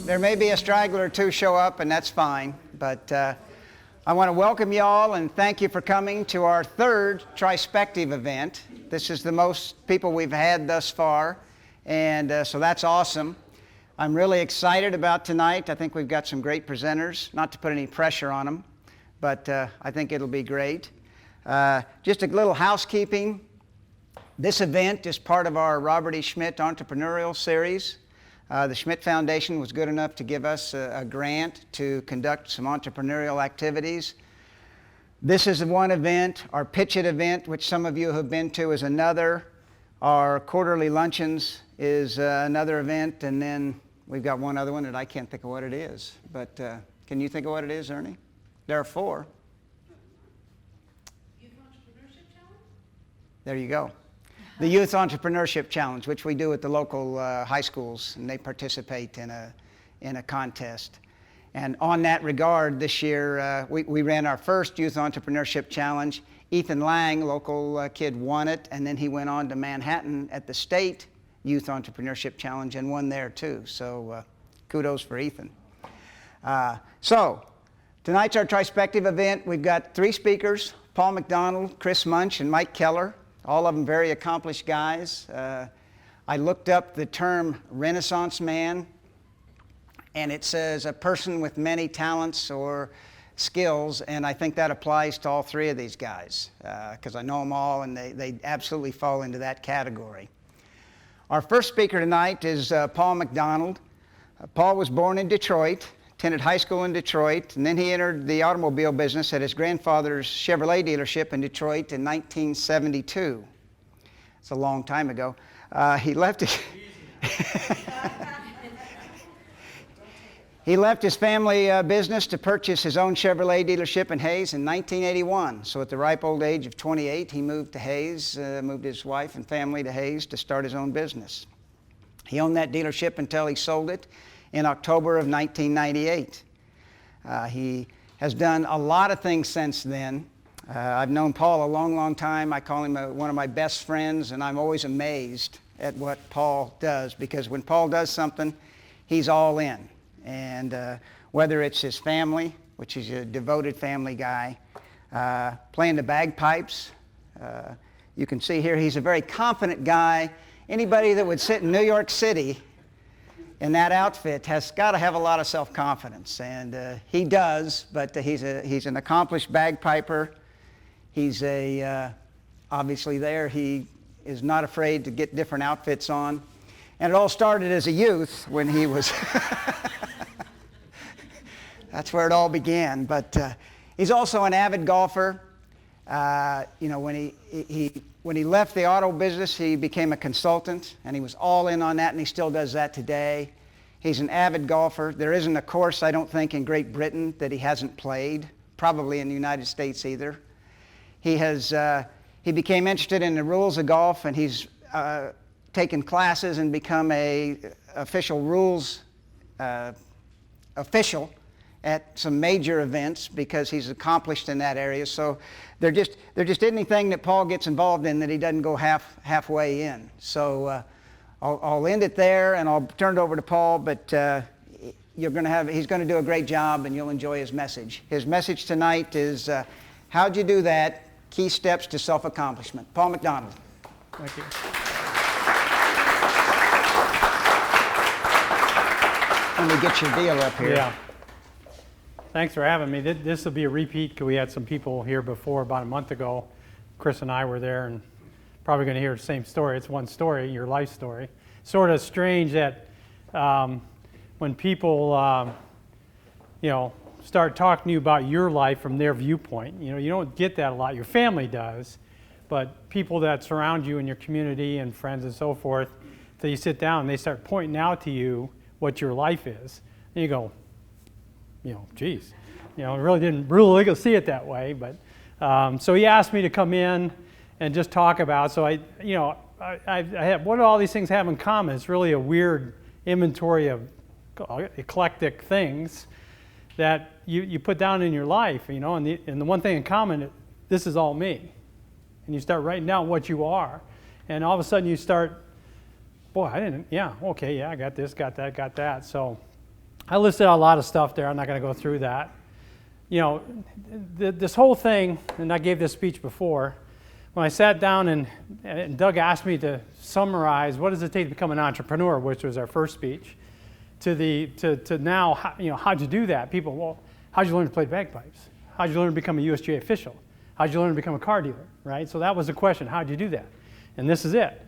There may be a straggler or two show up, and that's fine, but I want to welcome you all and thank you for coming to our third TriSpective event. This is the most people we've had thus far, and so that's awesome. I'm really excited about tonight. I think we've got some great presenters, not to put any pressure on them, but I think it'll be great. Just a little housekeeping. This event is part of our Robert E. Schmidt Entrepreneurial Series. The Schmidt Foundation was good enough to give us a grant to conduct some entrepreneurial activities. This is one event. Our Pitch It event, which some of you have been to, is another. Our quarterly luncheons is another event, and then we've got one other one that I can't think of what it is. But can you think of what it is, Ernie? There are 4. Youth Entrepreneurship Challenge? There you go. The Youth Entrepreneurship Challenge, which we do at the local high schools, and they participate in a contest. And on that regard, this year we ran our first Youth Entrepreneurship Challenge. Ethan Lang, local kid, won it, and then he went on to Manhattan at the State Youth Entrepreneurship Challenge and won there too. So kudos for Ethan. So tonight's our TriSpective event. We've got 3 speakers: Paul McDonald, Kris Munsch, and Mike Keller. All of them very accomplished guys. I looked up the term Renaissance man, and it says a person with many talents or skills, and I think that applies to all 3 of these guys, because I know them all, and they absolutely fall into that category. Our first speaker tonight is Paul McDonald. Paul was born in Detroit, attended high school in Detroit, and then he entered the automobile business at his grandfather's Chevrolet dealership in Detroit in 1972. It's a long time ago. He left his family business to purchase his own Chevrolet dealership in Hayes in 1981. So at the ripe old age of 28, he moved to Hayes, moved his wife and family to Hayes to start his own business. He owned that dealership until he sold it in October of 1998. He has done a lot of things since then. I've known Paul a long, long time. I call him one of my best friends, and I'm always amazed at what Paul does, because when Paul does something, he's all in. And whether it's his family, which he's a devoted family guy, playing the bagpipes, you can see here he's a very confident guy. Anybody that would sit in New York City in that outfit has got to have a lot of self-confidence, and he does. But he's an accomplished bagpiper. He's obviously there. He is not afraid to get different outfits on, and it all started as a youth when he was. That's where it all began. But he's also an avid golfer. When he left the auto business, he became a consultant, and he was all in on that, and he still does that today. He's an avid golfer. There isn't a course, I don't think, in Great Britain that he hasn't played, probably in the United States either. He became interested in the rules of golf, and he's taken classes and become a official rules official at some major events because he's accomplished in that area. So there just isn't anything that Paul gets involved in that he doesn't go halfway in. So I'll end it there, and I'll turn it over to Paul. But he's going to do a great job, and you'll enjoy his message. His message tonight is how'd you do that? Key steps to self-accomplishment. Paul McDonald. Thank you. Let me get your deal up here. Yeah. Thanks for having me. This will be a repeat because we had some people here before about a month ago. Chris and I were there, and probably going to hear the same story. It's one story, your life story. Sort of strange that when people, start talking to you about your life from their viewpoint. You don't get that a lot. Your family does, but people that surround you in your community and friends and so forth, so you sit down and they start pointing out to you what your life is, and you go, geez, really didn't see it that way. But so he asked me to come in and just talk about. So I have, what do all these things have in common? It's really a weird inventory of eclectic things that you put down in your life, and the one thing in common, this is all me. And you start writing down what you are, and all of a sudden you start, I got this, got that, got that. So I listed out a lot of stuff there. I'm not going to go through that. You know, this whole thing, and I gave this speech before, when I sat down and Doug asked me to summarize what does it take to become an entrepreneur, which was our first speech, to now, you know, how'd you do that? People, well, how'd you learn to play bagpipes? How'd you learn to become a USGA official? How'd you learn to become a car dealer, right? So that was the question, how'd you do that? And this is it,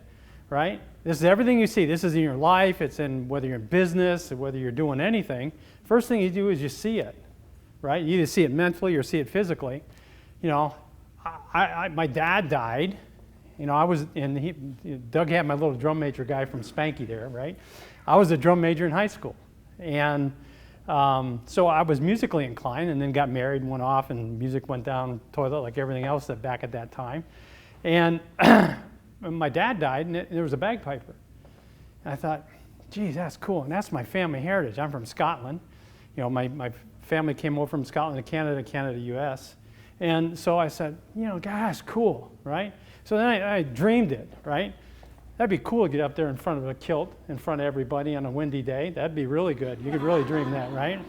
right? This is everything you see. This is in your life. It's in whether you're in business or whether you're doing anything. First thing you do is you see it, right? You either see it mentally or see it physically. You know, my dad died. You know, Doug had my little drum major guy from Spanky there, right? I was a drum major in high school. And so I was musically inclined and then got married and went off and music went down the toilet like everything else back at that time. And my dad died and there was a bagpiper. And I thought, geez, that's cool. And that's my family heritage. I'm from Scotland. You know, my family came over from Scotland to Canada, US. And so I said, you know, God, that's cool, right? So then I dreamed it, right? That'd be cool to get up there in front of a kilt, in front of everybody on a windy day. That'd be really good. You could really dream that, right?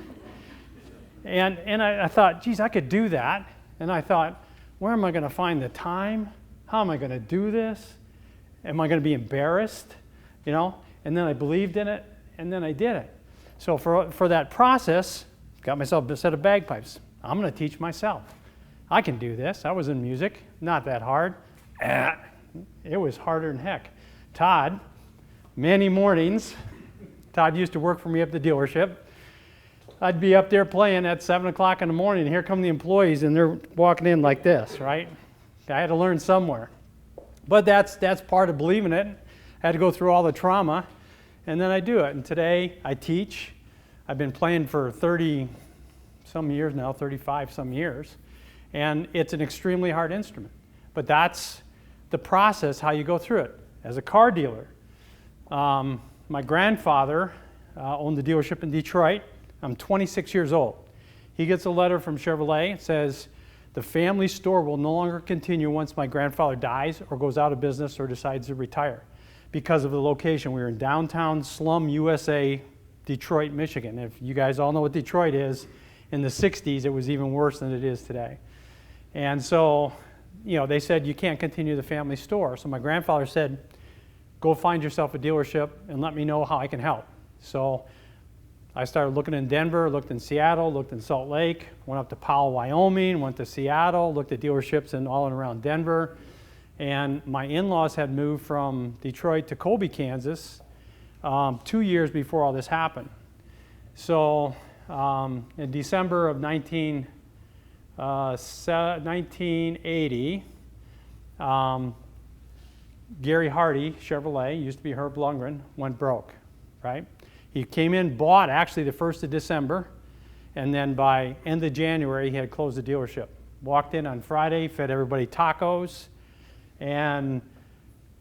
And I thought, geez, I could do that. And I thought, where am I going to find the time? How am I going to do this? Am I going to be embarrassed? You know? And then I believed in it, and then I did it. So for that process, got myself a set of bagpipes. I'm going to teach myself. I can do this. I was in music, not that hard. It was harder than heck. Todd, many mornings, Todd used to work for me up at the dealership. I'd be up there playing at 7 o'clock in the morning, and here come the employees, and they're walking in like this, right? I had to learn somewhere. But that's part of believing it. I had to go through all the trauma, and then I do it. And today I teach. I've been playing for 30-some years now, 35-some years, and it's an extremely hard instrument. But that's the process, how you go through it. As a car dealer, my grandfather owned the dealership in Detroit. I'm 26 years old. He gets a letter from Chevrolet. It says, the family store will no longer continue once my grandfather dies or goes out of business or decides to retire because of the location. We were in downtown slum USA, Detroit, Michigan. If you guys all know what Detroit is, in the 60s, it was even worse than it is today. And so, you know, they said, you can't continue the family store. So my grandfather said, go find yourself a dealership and let me know how I can help. So I started looking in Denver, looked in Seattle, looked in Salt Lake, went up to Powell, Wyoming, went to Seattle, looked at dealerships in all and around Denver. And my in-laws had moved from Detroit to Colby, Kansas, 2 years before all this happened. So in December of 1980, Gary Hardy, Chevrolet, used to be Herb Lundgren, went broke, right? He came in, bought actually the 1st of December, and then by end of January, he had closed the dealership. Walked in on Friday, fed everybody tacos, and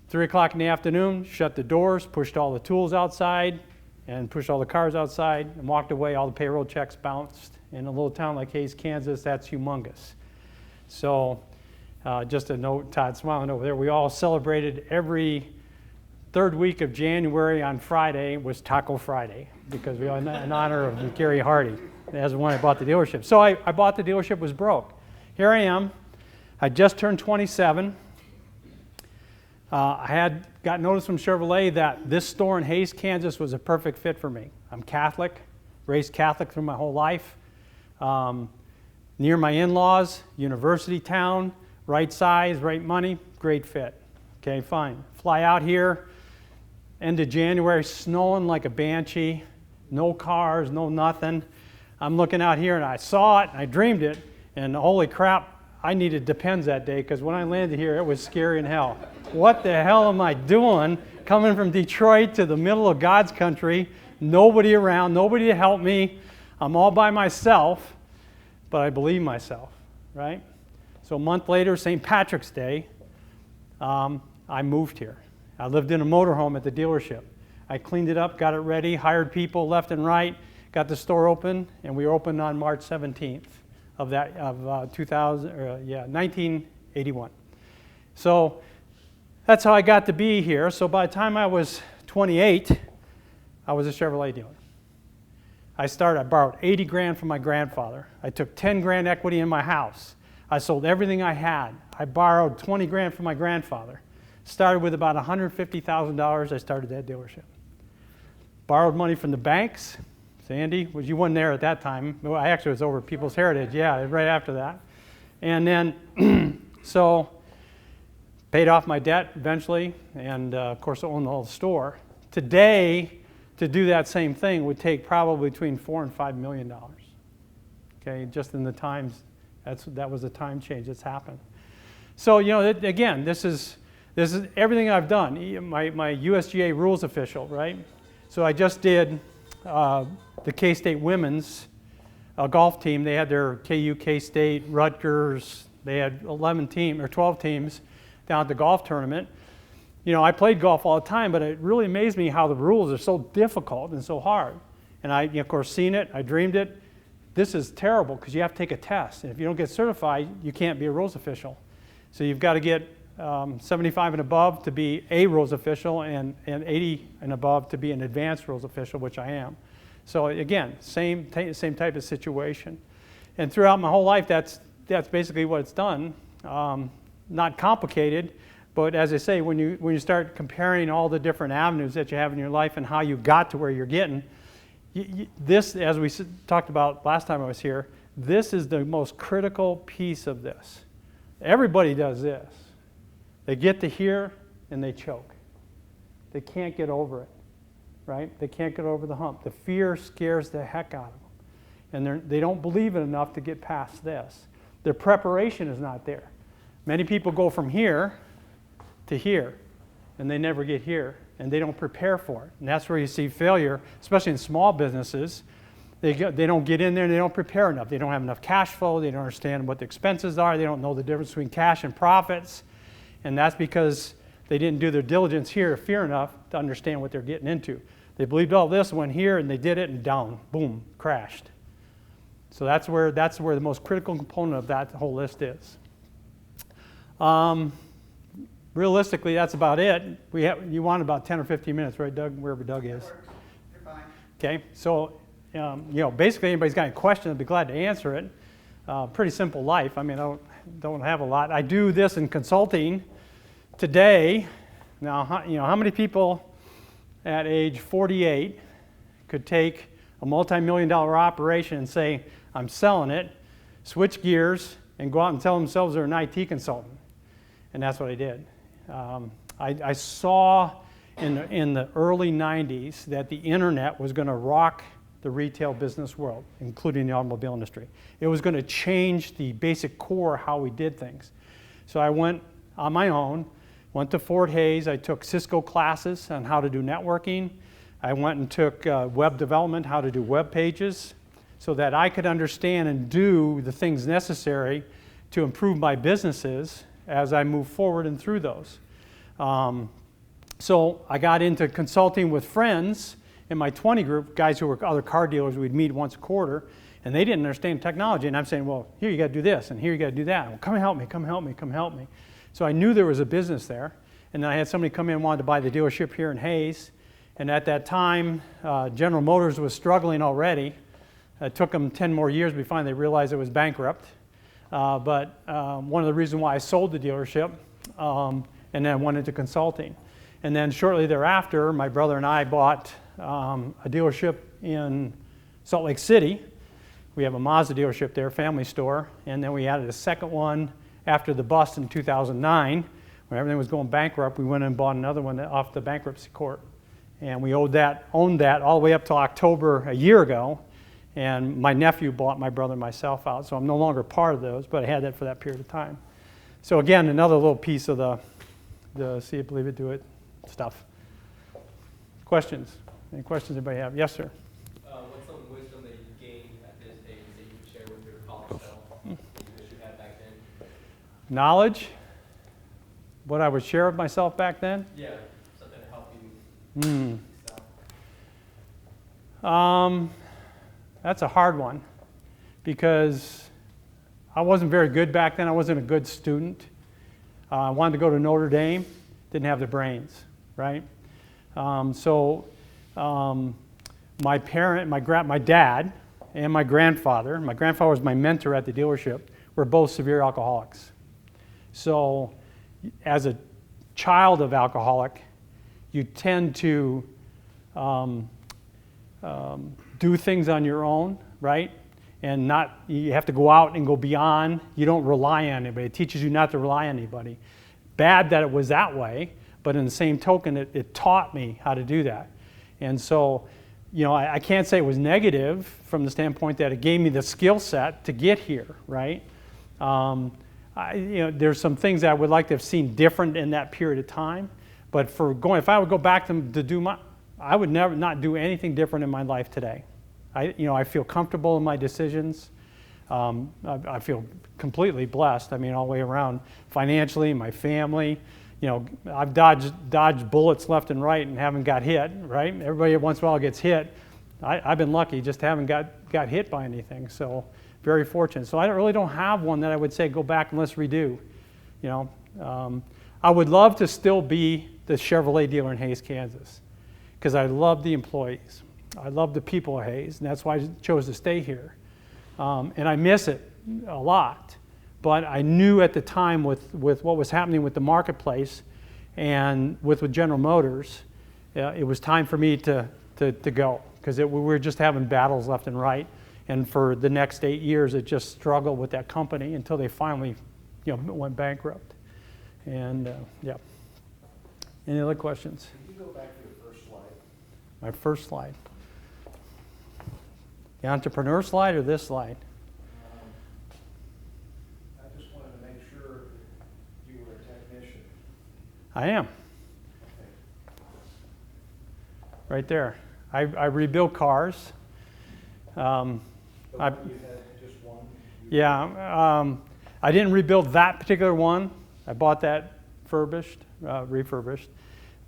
3 o'clock in the afternoon, shut the doors, pushed all the tools outside, and pushed all the cars outside, and walked away. All the payroll checks bounced. In a little town like Hayes, Kansas, that's humongous. So just a note, Todd smiling over there, we all celebrated every third week of January on Friday was Taco Friday because we in honor of Gary Hardy. That's when I bought the dealership. So I bought the dealership, was broke. Here I am. I just turned 27. I had got notice from Chevrolet that this store in Hayes, Kansas was a perfect fit for me. I'm Catholic, raised Catholic through my whole life. Near my in-laws, university town, right size, right money, great fit. Okay, fine. Fly out here, end of January, snowing like a banshee, no cars, no nothing. I'm looking out here and I saw it, and I dreamed it, and holy crap, I needed Depends that day because when I landed here, it was scary in hell. What the hell am I doing coming from Detroit to the middle of God's country, nobody around, nobody to help me. I'm all by myself, but I believe myself, right? So a month later, St. Patrick's Day, I moved here. I lived in a motorhome at the dealership. I cleaned it up, got it ready, hired people left and right, got the store open, and we opened on March 17th of 1981. So that's how I got to be here. So by the time I was 28, I was a Chevrolet dealer. I borrowed 80 grand from my grandfather. I took 10 grand equity in my house. I sold everything I had. I borrowed 20 grand from my grandfather. Started with about $150,000. I started that dealership. Borrowed money from the banks. Sandy, you weren't there at that time. Well, I actually was over at People's Heritage, yeah, right after that. And then, so, paid off my debt eventually, and of course owned the whole store. Today, to do that same thing would take probably between $4 and $5 million. Okay, just in the times, that was the time change that's happened. So, you know, again, this is everything I've done. My USGA rules official, right? So I just did the K-State women's golf team. They had their KU, K-State, Rutgers. They had 12 teams down at the golf tournament. You know, I played golf all the time, but it really amazed me how the rules are so difficult and so hard. And I, of course, seen it. I dreamed it. This is terrible because you have to take a test. And if you don't get certified, you can't be a rules official. So you've got to get 75 and above to be a rules official, and 80 and above to be an advanced rules official, which I am. So again, same type of situation. And throughout my whole life, that's basically what it's done. Not complicated, but as I say, when you start comparing all the different avenues that you have in your life and how you got to where you're getting, this, as we talked about last time I was here, this is the most critical piece of this. Everybody does this. They get to here and they choke. They can't get over it, right? They can't get over the hump. The fear scares the heck out of them. And they don't believe it enough to get past this. Their preparation is not there. Many people go from here to here, and they never get here, and they don't prepare for it. And that's where you see failure, especially in small businesses. They don't get in there and they don't prepare enough. They don't have enough cash flow. They don't understand what the expenses are. They don't know the difference between cash and profits. And that's because they didn't do their diligence here, fear enough to understand what they're getting into. They believed all this, went here, and they did it, and down, boom, crashed. So that's where the most critical component of that whole list is. Realistically, that's about it. You want about 10 or 15 minutes, right, Doug? Wherever Doug is. You're fine. Okay, so basically, anybody's got any question, I'd be glad to answer it. Pretty simple life. I mean, I don't have a lot. I do this in consulting today. Now, how many people at age 48 could take a multi-million-dollar operation and say, I'm selling it, switch gears, and go out and tell themselves they're an IT consultant? And that's what I did. I saw in the early 90s that the internet was going to rock the retail business world, including the automobile industry. It was going to change the basic core how we did things. So I went on my own, went to Fort Hays. I took Cisco classes on how to do networking. I went and took web development, how to do web pages, so that I could understand and do the things necessary to improve my businesses as I move forward and through those. So I got into consulting with friends in my 20 group, guys who were other car dealers. We'd meet once a quarter, and they didn't understand technology. And I'm saying, well, here you got to do this, and here you got to do that. Well, come help me, come help me, come help me. So I knew there was a business there. And then I had somebody come in and wanted to buy the dealership here in Hays. And at that time, General Motors was struggling already. It took them 10 more years before they realized it was bankrupt. But one of the reasons why I sold the dealership and then went into consulting. And then shortly thereafter, my brother and I bought a dealership in Salt Lake City. We have a Mazda dealership there, family store. And then we added a second one after the bust in 2009. When everything was going bankrupt, we went and bought another one off the bankruptcy court. And we owned that all the way up till October a year ago. And my nephew bought my brother and myself out, so I'm no longer part of those, but I had that for that period of time. So again, another little piece of the see it, believe it, do it stuff. Questions? Any questions anybody have? Yes, sir. What's some wisdom that you gained at this age that you would share with your college self that you wish you had back then? Knowledge. What I would share with myself back then? Yeah, something to help you. That's a hard one because I wasn't very good back then. I wasn't a good student. I wanted to go to Notre Dame, didn't have the brains, right? My my dad and my grandfather was my mentor at the dealership, were both severe alcoholics. So as a child of alcoholic, you tend to do things on your own, right? And you have to go out and go beyond. You don't rely on anybody. It teaches you not to rely on anybody. Bad that it was that way, but in the same token, it taught me how to do that. And so, I can't say it was negative from the standpoint that it gave me the skill set to get here, right? There's some things that I would like to have seen different in that period of time, but if I would go back to do I would never not do anything different in my life today. I feel comfortable in my decisions. I feel completely blessed. I mean, all the way around, financially, my family. I've dodged bullets left and right and haven't got hit, right? Everybody once in a while gets hit. I've been lucky, just haven't got hit by anything. So very fortunate. So I really don't have one that I would say go back and let's redo. I would love to still be the Chevrolet dealer in Hays, Kansas, because I love the employees. I love the people of Hays, and that's why I chose to stay here. And I miss it a lot. But I knew at the time with what was happening with the marketplace and with General Motors, it was time for me to go, because we were just having battles left and right. And for the next 8 years, it just struggled with that company until they finally went bankrupt. And yeah. Any other questions? Can you go back to your first slide? My first slide. The entrepreneur slide or this slide? I just wanted to make sure you were a technician. I am. Okay. Right there. I rebuild cars. But you had just one? Yeah. I didn't rebuild that particular one. I bought that refurbished.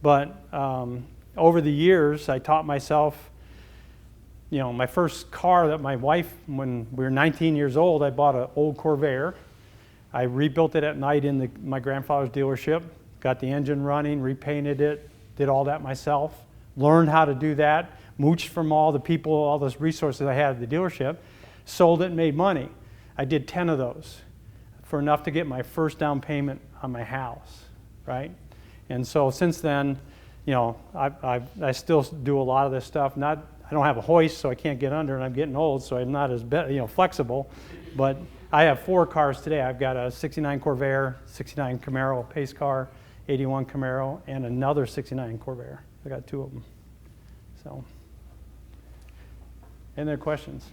But over the years, I taught myself, my first car that my wife, when we were 19 years old, I bought an old Corvair. I rebuilt it at night in my grandfather's dealership, got the engine running, repainted it, did all that myself, learned how to do that, mooched from all the people, all those resources I had at the dealership, sold it and made money. I did 10 of those for enough to get my first down payment on my house, right? And so since then, I still do a lot of this stuff. I don't have a hoist, so I can't get under, and I'm getting old, so I'm not as flexible. But I have 4 cars today. I've got a 69 Corvair, 69 Camaro pace car, 81 Camaro, and another 69 Corvair. I got 2 of them. So, any other questions?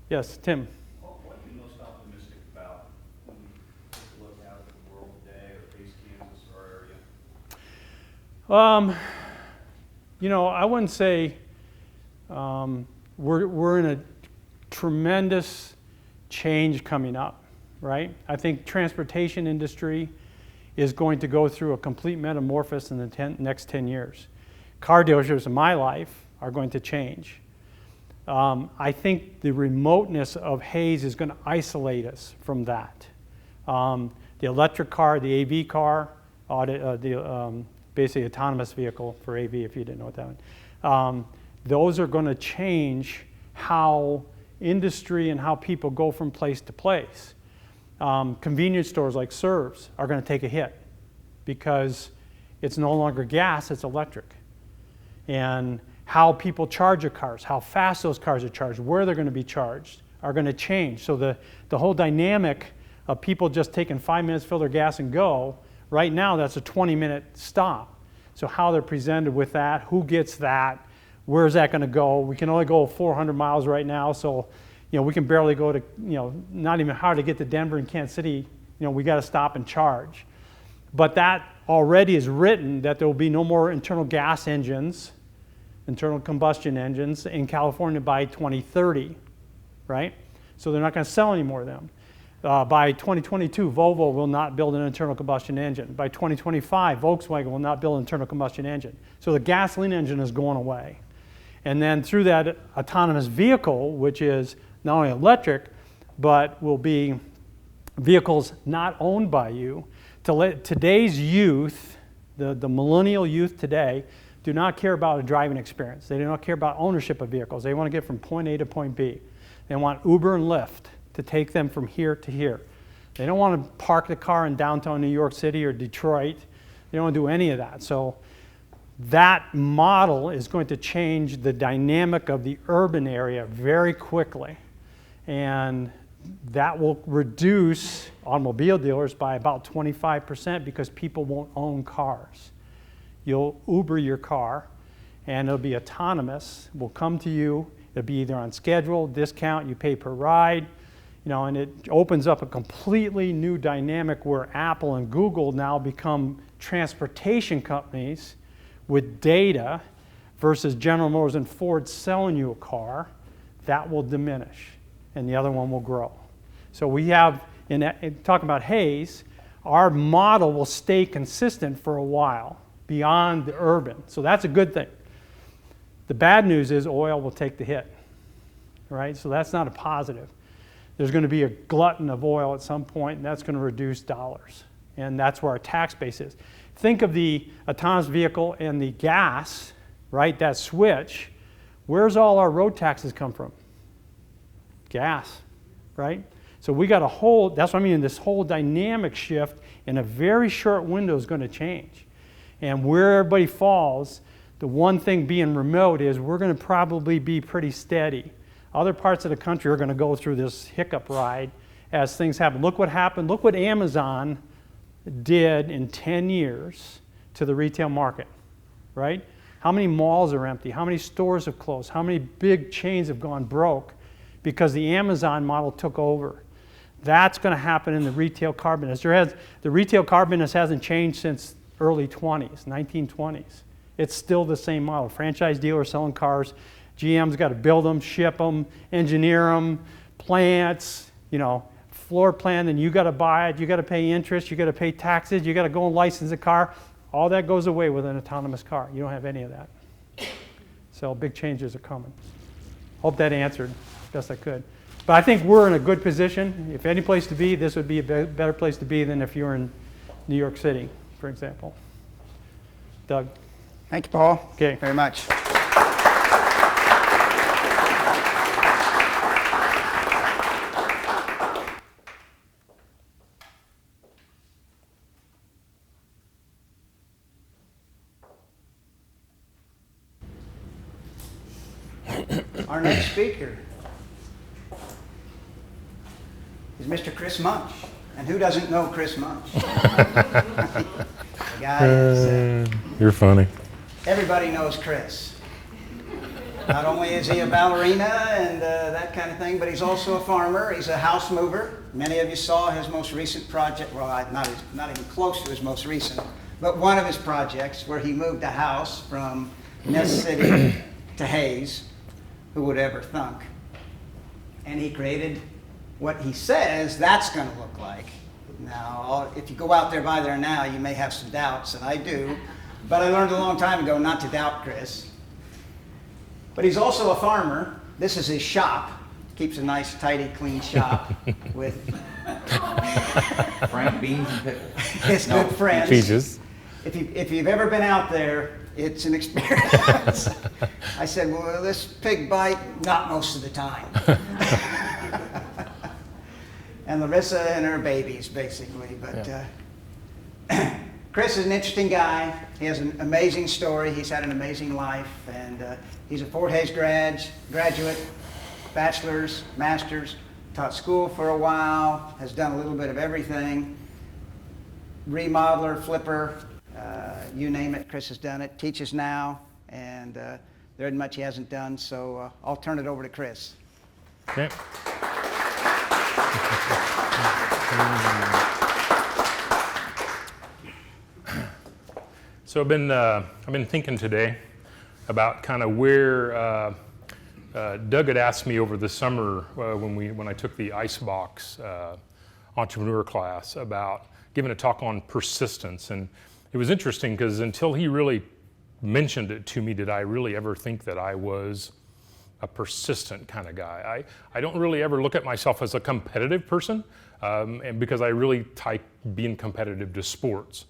Yes, Tim. What are you most optimistic about when you take a look out at the world today, or Hays, Kansas, or area? I wouldn't say we're in a tremendous change coming up, right? I think transportation industry is going to go through a complete metamorphosis in the next 10 years. Car dealerships in my life are going to change. I think the remoteness of Hays is going to isolate us from that. The electric car, the AV car, basically autonomous vehicle for AV, if you didn't know what that meant. Those are going to change how industry and how people go from place to place. Convenience stores like Serves are going to take a hit because it's no longer gas, it's electric. And how people charge their cars, how fast those cars are charged, where they're going to be charged are going to change. So the whole dynamic of people just taking 5 minutes, fill their gas and go, right now that's a 20-minute stop. So how they're presented with that, who gets that, where's that going to go? We can only go 400 miles right now, so we can barely go to, not even hard to get to Denver and Kansas City. We got to stop and charge. But that already is written that there will be no more internal gas engines, internal combustion engines in California by 2030, right? So they're not going to sell any more of them. By 2022, Volvo will not build an internal combustion engine. By 2025, Volkswagen will not build an internal combustion engine. So the gasoline engine is going away. And then through that autonomous vehicle, which is not only electric, but will be vehicles not owned by you, to let today's youth, the millennial youth today, do not care about a driving experience. They do not care about ownership of vehicles. They want to get from point A to point B. They want Uber and Lyft to take them from here to here. They don't want to park the car in downtown New York City or Detroit. They don't want to do any of that. So that model is going to change the dynamic of the urban area very quickly. And that will reduce automobile dealers by about 25% because people won't own cars. You'll Uber your car, and it'll be autonomous. It will come to you. It'll be either on schedule, discount, you pay per ride, and it opens up a completely new dynamic where Apple and Google now become transportation companies with data versus General Motors and Ford selling you a car. That will diminish, and the other one will grow. So we have, in talking about Hayes, our model will stay consistent for a while beyond the urban. So that's a good thing. The bad news is oil will take the hit, right? So that's not a positive. There's going to be a glutton of oil at some point, and that's going to reduce dollars. And that's where our tax base is. Think of the autonomous vehicle and the gas, right? That switch. Where's all our road taxes come from? Gas, right? So we got a whole, that's what I mean, this whole dynamic shift in a very short window is going to change. And where everybody falls, the one thing being remote is we're going to probably be pretty steady. Other parts of the country are going to go through this hiccup ride as things happen. Look what happened. Look what Amazon did in 10 years to the retail market, right? How many malls are empty? How many stores have closed? How many big chains have gone broke because the Amazon model took over? That's going to happen in the retail car business. The retail car business hasn't changed since early 20s, 1920s. It's still the same model. Franchise dealers selling cars. GM's got to build them, ship them, engineer them, plants, floor plan, then you got to buy it, you got to pay interest, you got to pay taxes, you got to go and license a car. All that goes away with an autonomous car. You don't have any of that. So big changes are coming. Hope that answered best I could. But I think we're in a good position. If any place to be, this would be a better place to be than if you were in New York City, for example. Doug? Thank you, Paul. Okay. Very much. Our next speaker is Mr. Kris Munsch. And who doesn't know Kris Munsch? The guy is... You're funny. Everybody knows Kris. Not only is he a ballerina and that kind of thing, but he's also a farmer. He's a house mover. Many of you saw his most recent project. Well, not even close to his most recent, but one of his projects where he moved a house from Ness City to Hayes. Who would ever thunk? And he created what he says that's going to look like. Now, if you go out there by there now, you may have some doubts, and I do. But I learned a long time ago not to doubt Kris. But he's also a farmer. This is his shop. Keeps a nice, tidy, clean shop with Frank beans and pickles. his good friends. Peaches. If you've ever been out there, it's an experience. I said, well, this pig bite? Not most of the time. And Larissa and her babies, basically. But Kris is an interesting guy. He has an amazing story. He's had an amazing life. And he's a Fort Hays graduate, bachelor's, master's, taught school for a while, has done a little bit of everything. Remodeler, flipper, you name it, Kris has done it. Teaches now, and there isn't much he hasn't done. So I'll turn it over to Kris. Okay. So I've been thinking today about kind of where Doug had asked me over the summer when I took the Icebox entrepreneur class about giving a talk on persistence. And it was interesting because until he really mentioned it to me did I really ever think that I was a persistent kind of guy. I don't really ever look at myself as a competitive person, and because I really type being competitive to sports.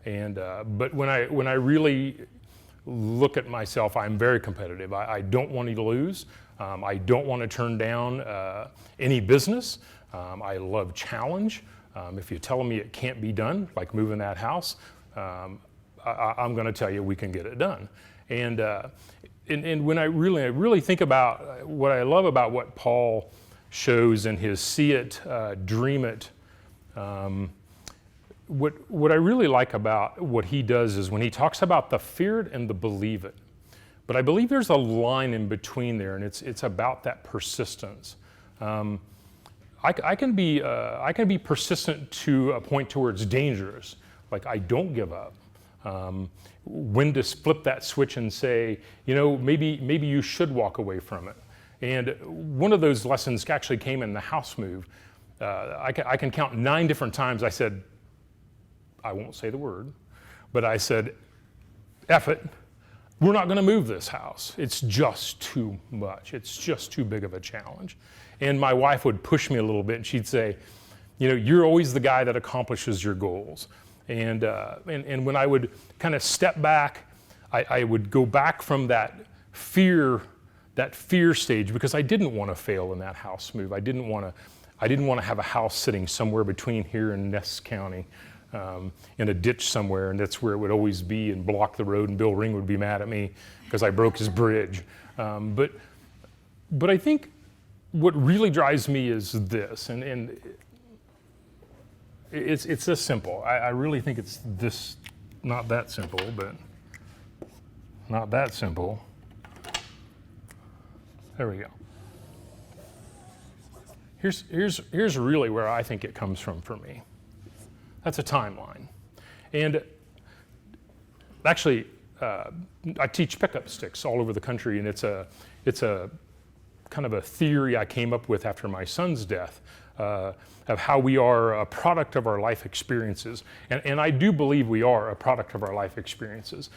And but when I really look at myself, I'm very competitive. I don't want to lose. I don't want to turn down any business. I love challenge. If you tell me it can't be done, like moving that house, I'm going to tell you we can get it done. And when I really think about what I love about what Paul shows in his see it, dream it, what I really like about what he does is when he talks about the fear it and the believe it. But I believe there's a line in between there, and it's about that persistence. I can be persistent to a point to where it's dangerous. Like I don't give up. When to flip that switch and say, maybe you should walk away from it. And one of those lessons actually came in the house move. I can count 9 different times I said, I won't say the word, but I said, F it, we're not gonna move this house. It's just too much. It's just too big of a challenge. And my wife would push me a little bit and she'd say, you're always the guy that accomplishes your goals. And when I would kind of step back, I would go back from that fear stage, because I didn't want to fail in that house move. I didn't want to have a house sitting somewhere between here and Ness County, in a ditch somewhere, and that's where it would always be and block the road, and Bill Ring would be mad at me because I broke his bridge. But I think what really drives me is this, and it's this simple. I really think it's this, not that simple, but not that simple. There we go. Here's really where I think it comes from for me. That's a timeline. And actually, I teach pickup sticks all over the country, and it's a kind of a theory I came up with after my son's death, of how we are a product of our life experiences. And I do believe we are a product of our life experiences.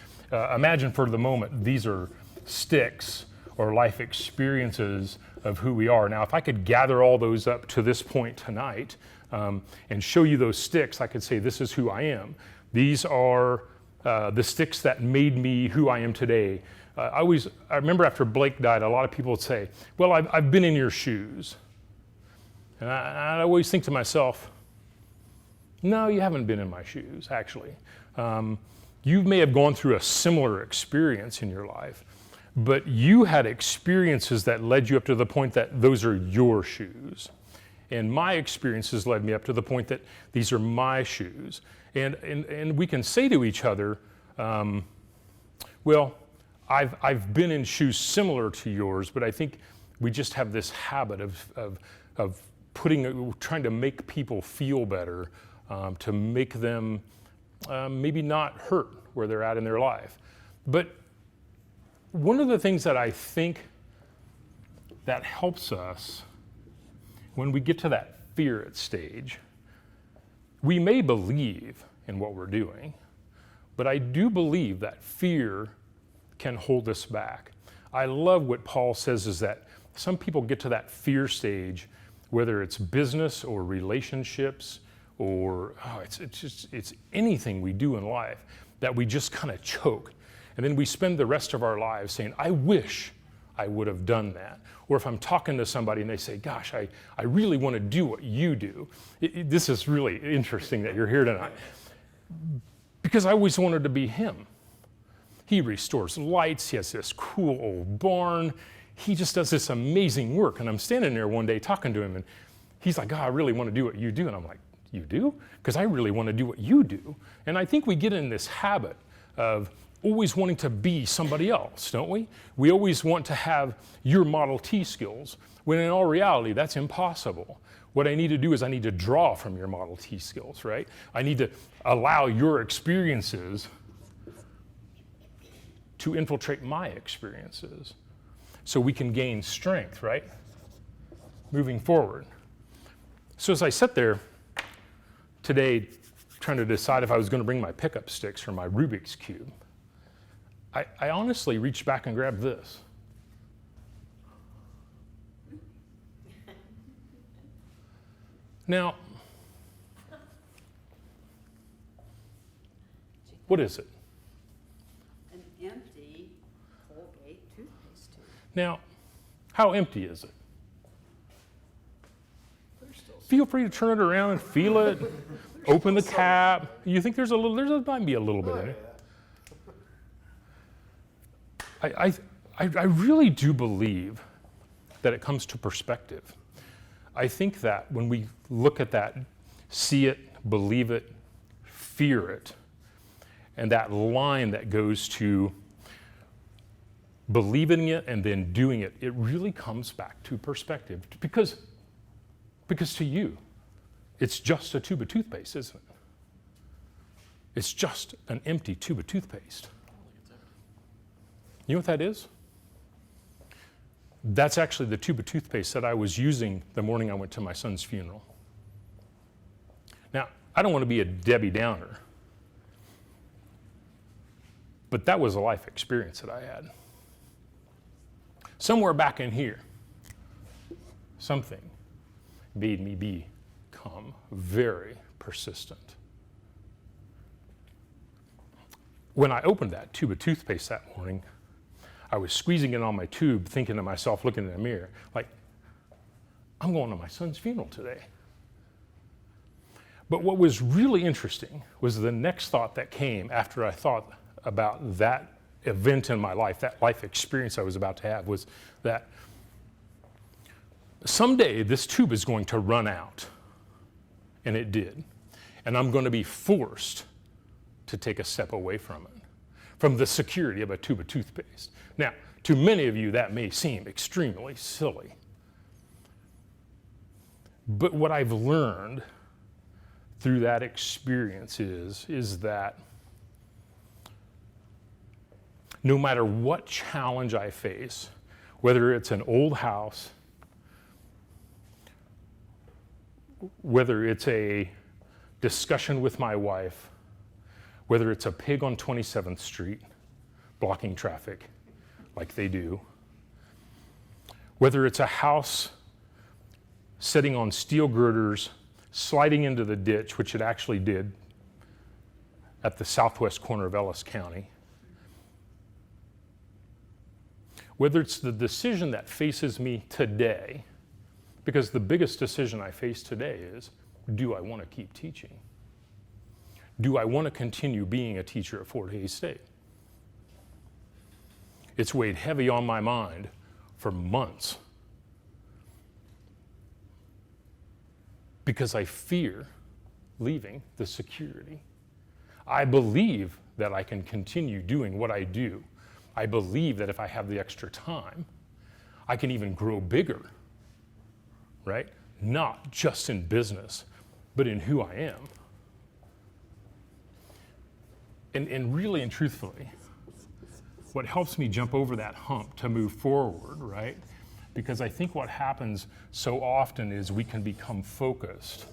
Imagine for the moment, these are sticks or life experiences of who we are. Now, if I could gather all those up to this point tonight, and show you those sticks, I could say, this is who I am. These are the sticks that made me who I am today. I remember after Blake died, a lot of people would say, well, I've been in your shoes. And I always think to myself, no, you haven't been in my shoes, actually. You may have gone through a similar experience in your life, but you had experiences that led you up to the point that those are your shoes. And my experiences led me up to the point that these are my shoes. And we can say to each other, well, I've been in shoes similar to yours, but I think we just have this habit of trying to make people feel better, to make them maybe not hurt where they're at in their life. But one of the things that I think that helps us when we get to that fear it stage, we may believe in what we're doing, but I do believe that fear can hold us back. I love what Paul says is that some people get to that fear stage, whether it's business or relationships or it's anything we do in life, that we just kind of choke. And then we spend the rest of our lives saying, I wish I would have done that. Or if I'm talking to somebody and they say, gosh, I really want to do what you do. This is really interesting that you're here tonight. Because I always wanted to be him. He restores lights. He has this cool old barn. He just does this amazing work. And I'm standing there one day talking to him, and he's like, I really want to do what you do. And I'm like, you do? Because I really want to do what you do. And I think we get in this habit of always wanting to be somebody else, don't we? We always want to have your Model T skills, when in all reality, that's impossible. What I need to do is I need to draw from your Model T skills, right? I need to allow your experiences to infiltrate my experiences so we can gain strength, right? Moving forward. So as I sat there today trying to decide if I was going to bring my pickup sticks or my Rubik's Cube, I honestly reached back and grabbed this. Now, what is it? An empty Now, how empty is it? Feel free to turn it around and feel it. Open the cap. You think there might be a little bit in it. I really do believe that it comes to perspective. I think that when we look at that, see it, believe it, fear it, and that line that goes to believing it and then doing it, it really comes back to perspective. Because to you, it's just a tube of toothpaste, isn't it? It's just an empty tube of toothpaste. You know what that is? That's actually the tube of toothpaste that I was using the morning I went to my son's funeral. Now, I don't want to be a Debbie Downer, but that was a life experience that I had. Somewhere back in here, something made me become very persistent. When I opened that tube of toothpaste that morning, I was squeezing it on my tube, thinking to myself, looking in the mirror, like, I'm going to my son's funeral today. But what was really interesting was the next thought that came after I thought about that event in my life, that life experience I was about to have, was that someday this tube is going to run out. And it did. And I'm going to be forced to take a step away from it, from the security of a tube of toothpaste. Now, to many of you, that may seem extremely silly. But what I've learned through that experience is that no matter what challenge I face, whether it's an old house, whether it's a discussion with my wife, whether it's a pig on 27th Street blocking traffic like they do, whether it's a house sitting on steel girders, sliding into the ditch, which it actually did at the southwest corner of Ellis County, whether it's the decision that faces me today, because the biggest decision I face today is, do I want to keep teaching? Do I want to continue being a teacher at Fort Hays State? It's weighed heavy on my mind for months because I fear leaving the security. I believe that I can continue doing what I do. I believe that if I have the extra time, I can even grow bigger, right? Not just in business, but in who I am. And really and truthfully, what helps me jump over that hump to move forward, right? Because I think what happens so often is we can become focused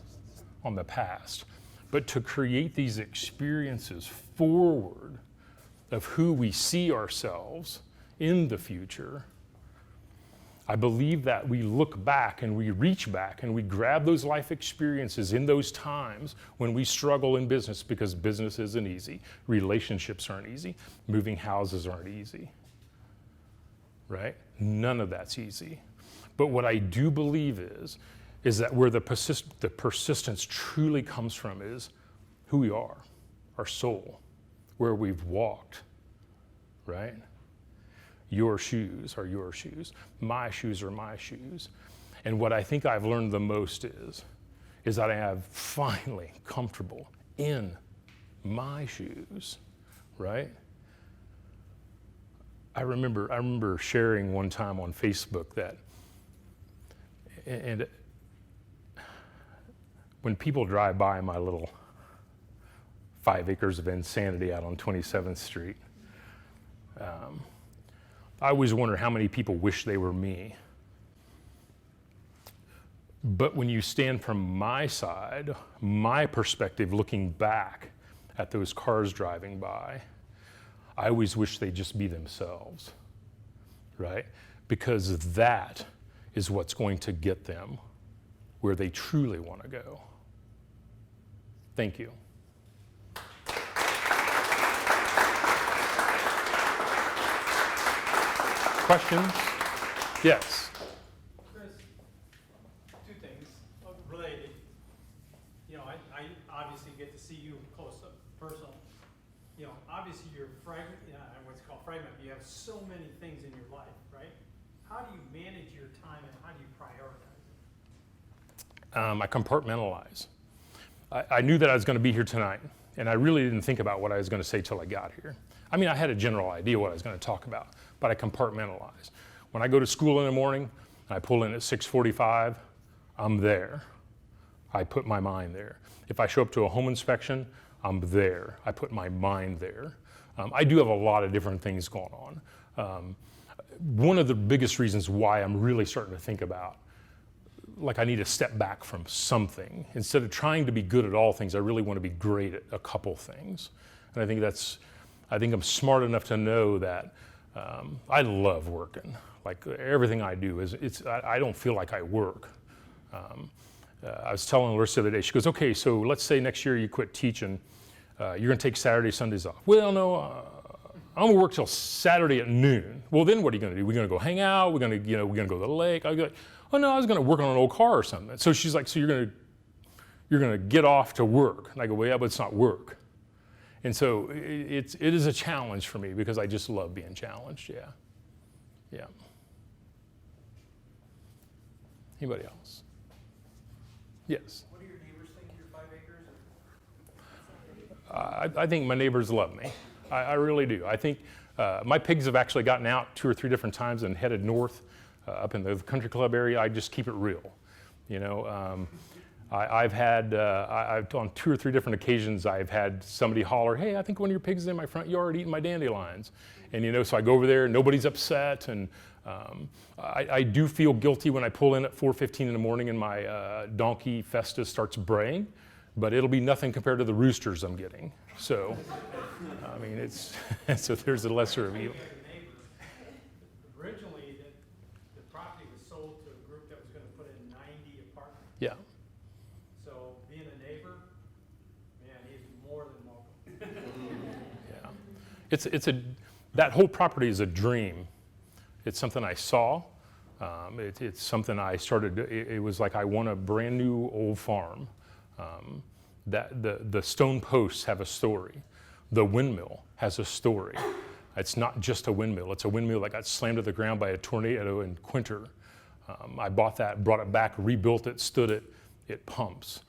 on the past. But to create these experiences forward of who we see ourselves in the future, I believe that we look back and we reach back and we grab those life experiences in those times when we struggle in business, because business isn't easy, relationships aren't easy, moving houses aren't easy, right? None of that's easy. But what I do believe is that where the persistence truly comes from is who we are, our soul, where we've walked, right? Your shoes are your shoes. My shoes are my shoes. And what I think I've learned the most is that I am finally comfortable in my shoes, right? I remember sharing one time on Facebook that, and when people drive by my little 5 acres of insanity out on 27th Street, I always wonder how many people wish they were me. But when you stand from my side, my perspective, looking back at those cars driving by, I always wish they'd just be themselves, right? Because that is what's going to get them where they truly want to go. Thank you. Questions? Yes. Kris, two things related. You know, I obviously get to see you close up, personal. You know, obviously you're fragment, what's called fragment. You have so many things in your life, right? How do you manage your time and how do you prioritize it? I compartmentalize. I knew that I was going to be here tonight, and I really didn't think about what I was going to say till I got here. I mean, I had a general idea what I was going to talk about, but I compartmentalized. When I go to school in the morning, I pull in at 6:45, I'm there. I put my mind there. If I show up to a home inspection, I'm there. I put my mind there. I do have a lot of different things going on. One of the biggest reasons why I'm really starting to think about, like, I need to step back from something. Instead of trying to be good at all things, I really want to be great at a couple things. And I think I'm smart enough to know that I love working. Like, everything I do I don't feel like I work. I was telling Larissa the other day, she goes, okay, so let's say next year you quit teaching, you're gonna take Saturday, Sundays off. Well, no, I'm gonna work till Saturday at noon. Well, then what are you gonna do? We're gonna go hang out, we're gonna go to the lake. I go, oh no, I was gonna work on an old car or something. So she's like, so you're gonna get off to work. And I go, well, yeah, but it's not work. And so it is a challenge for me because I just love being challenged, yeah. Yeah. Anybody else? Yes. What do your neighbors think of your 5 acres? I think my neighbors love me. I really do. I think my pigs have actually gotten out 2 or 3 different times and headed north up in the country club area. I just keep it real. You know, I've on 2 or 3 different occasions, I've had somebody holler, hey, I think one of your pigs is in my front yard eating my dandelions. And, you know, so I go over there, nobody's upset. And I do feel guilty when I pull in at 4:15 in the morning and my donkey Festus starts braying, but it'll be nothing compared to the roosters I'm getting. So, I mean, it's, so there's a lesser of evil. Originally, the property was sold to a group that was going to put in 90 apartments. Yeah. So being a neighbor, man, he's more than welcome. Yeah. That whole property is a dream. It's something I saw. It's something I started. It was like I want a brand new old farm. That the stone posts have a story. The windmill has a story. It's not just a windmill. It's a windmill that got slammed to the ground by a tornado in Quinter. I bought that, brought it back, rebuilt it, stood it. It pumps.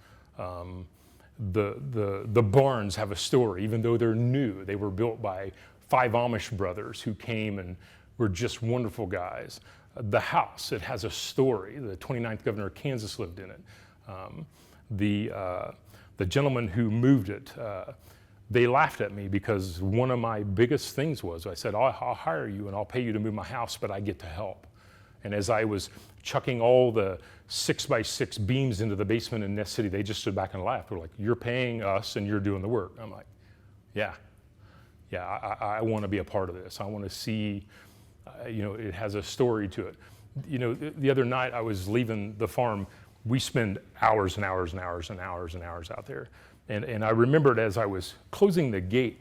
The barns have a story, even though they're new. They were built by 5 Amish brothers who came and were just wonderful guys. The house, it has a story. The 29th governor of Kansas lived in it. The gentleman who moved it, they laughed at me because one of my biggest things was, I said, I'll hire you and I'll pay you to move my house, but I get to help. And as I was chucking all the 6x6 beams into the basement in Nest City, they just stood back and laughed. They're like, you're paying us and you're doing the work. I'm like, yeah, I want to be a part of this. I want to see, it has a story to it. You know, the other night I was leaving the farm. We spend hours and hours and hours and hours and hours out there. And I remembered as I was closing the gate,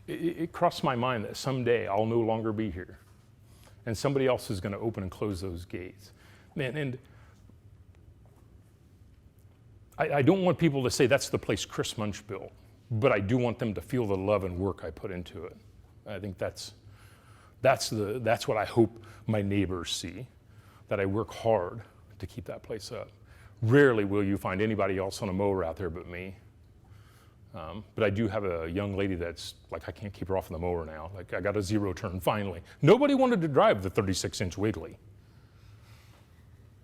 it crossed my mind that someday I'll no longer be here. And somebody else is going to open and close those gates. And I don't want people to say that's the place Kris Munsch built, but I do want them to feel the love and work I put into it. I think that's what I hope my neighbors see, that I work hard to keep that place up. Rarely will you find anybody else on a mower out there but me. But I do have a young lady that's like, I can't keep her off of the mower now. Like, I got a 0 turn finally. Nobody wanted to drive the 36-inch Wiggly.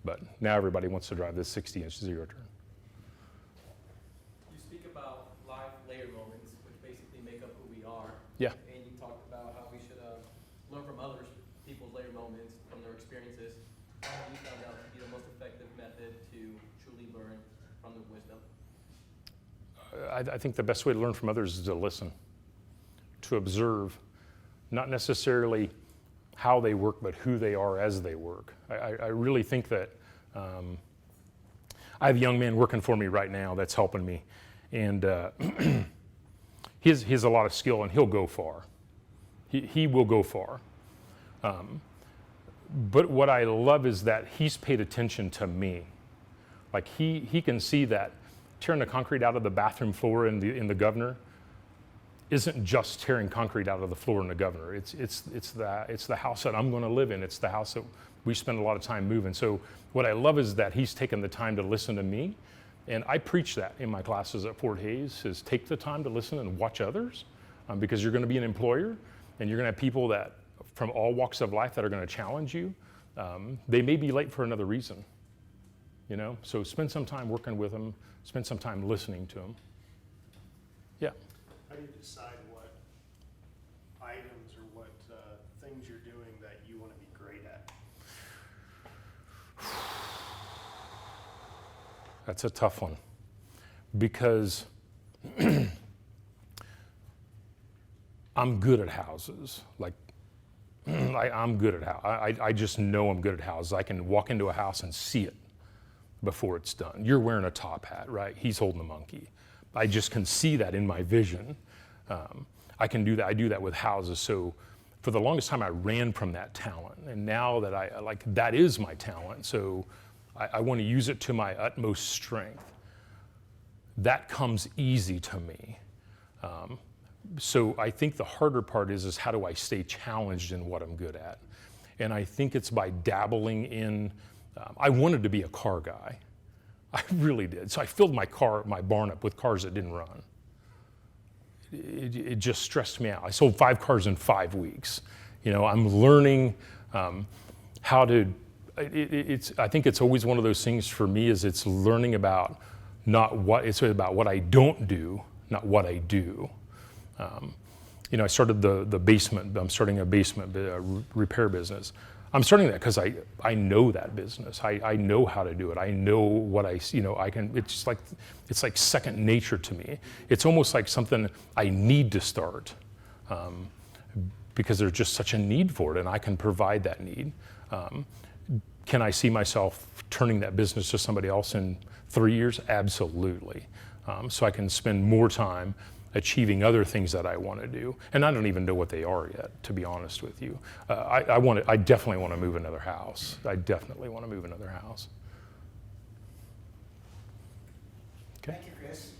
But now everybody wants to drive this 60-inch 0 turn. You speak about life layer moments, which basically make up who we are. Yeah. And you talked about how we should learn from others, people's layer moments, from their experiences. How have you found out to be the most effective method to truly learn from their wisdom? I think the best way to learn from others is to listen, to observe, not necessarily how they work, but who they are as they work. I really think that I have a young man working for me right now that's helping me, and he has a lot of skill, and he'll go far. He will go far. But what I love is that he's paid attention to me. Like he can see that tearing the concrete out of the bathroom floor in the Governor isn't just tearing concrete out of the floor in the Governor. It's the house that I'm going to live in. It's the house that we spend a lot of time moving. So what I love is that he's taken the time to listen to me, and I preach that in my classes at Fort Hays: is take the time to listen and watch others, because you're going to be an employer, and you're going to have people that from all walks of life that are going to challenge you. They may be late for another reason, you know. So spend some time working with them. Spend some time listening to them. Yeah. How do you decide what items or what things you're doing that you want to be great at? That's a tough one, because I'm good at houses. Like, I'm good at houses. I just know I'm good at houses. I can walk into a house and see it before it's done. You're wearing a top hat, right? He's holding a monkey. I just can see that in my vision. I can do that. I do that with houses. So for the longest time, I ran from that talent. And now that that is my talent. So I want to use it to my utmost strength. That comes easy to me. So I think the harder part is how do I stay challenged in what I'm good at? And I think it's by dabbling in, I wanted to be a car guy. I really did. So I filled my barn up with cars that didn't run. It just stressed me out. I sold 5 cars in 5 weeks. You know, I'm learning how to, I think it's always one of those things for me is it's learning about it's about what I don't do, not what I do. You know, I started the basement. I'm starting a basement repair business. I'm starting that because I know that business. I know how to do it. I know what I can. It's like second nature to me. It's almost like something I need to start because there's just such a need for it, and I can provide that need. Can I see myself turning that business to somebody else in 3 years? Absolutely. So I can spend more time achieving other things that I want to do. And I don't even know what they are yet, to be honest with you. I definitely want to move another house. I definitely want to move another house. Okay. Thank you, Kris.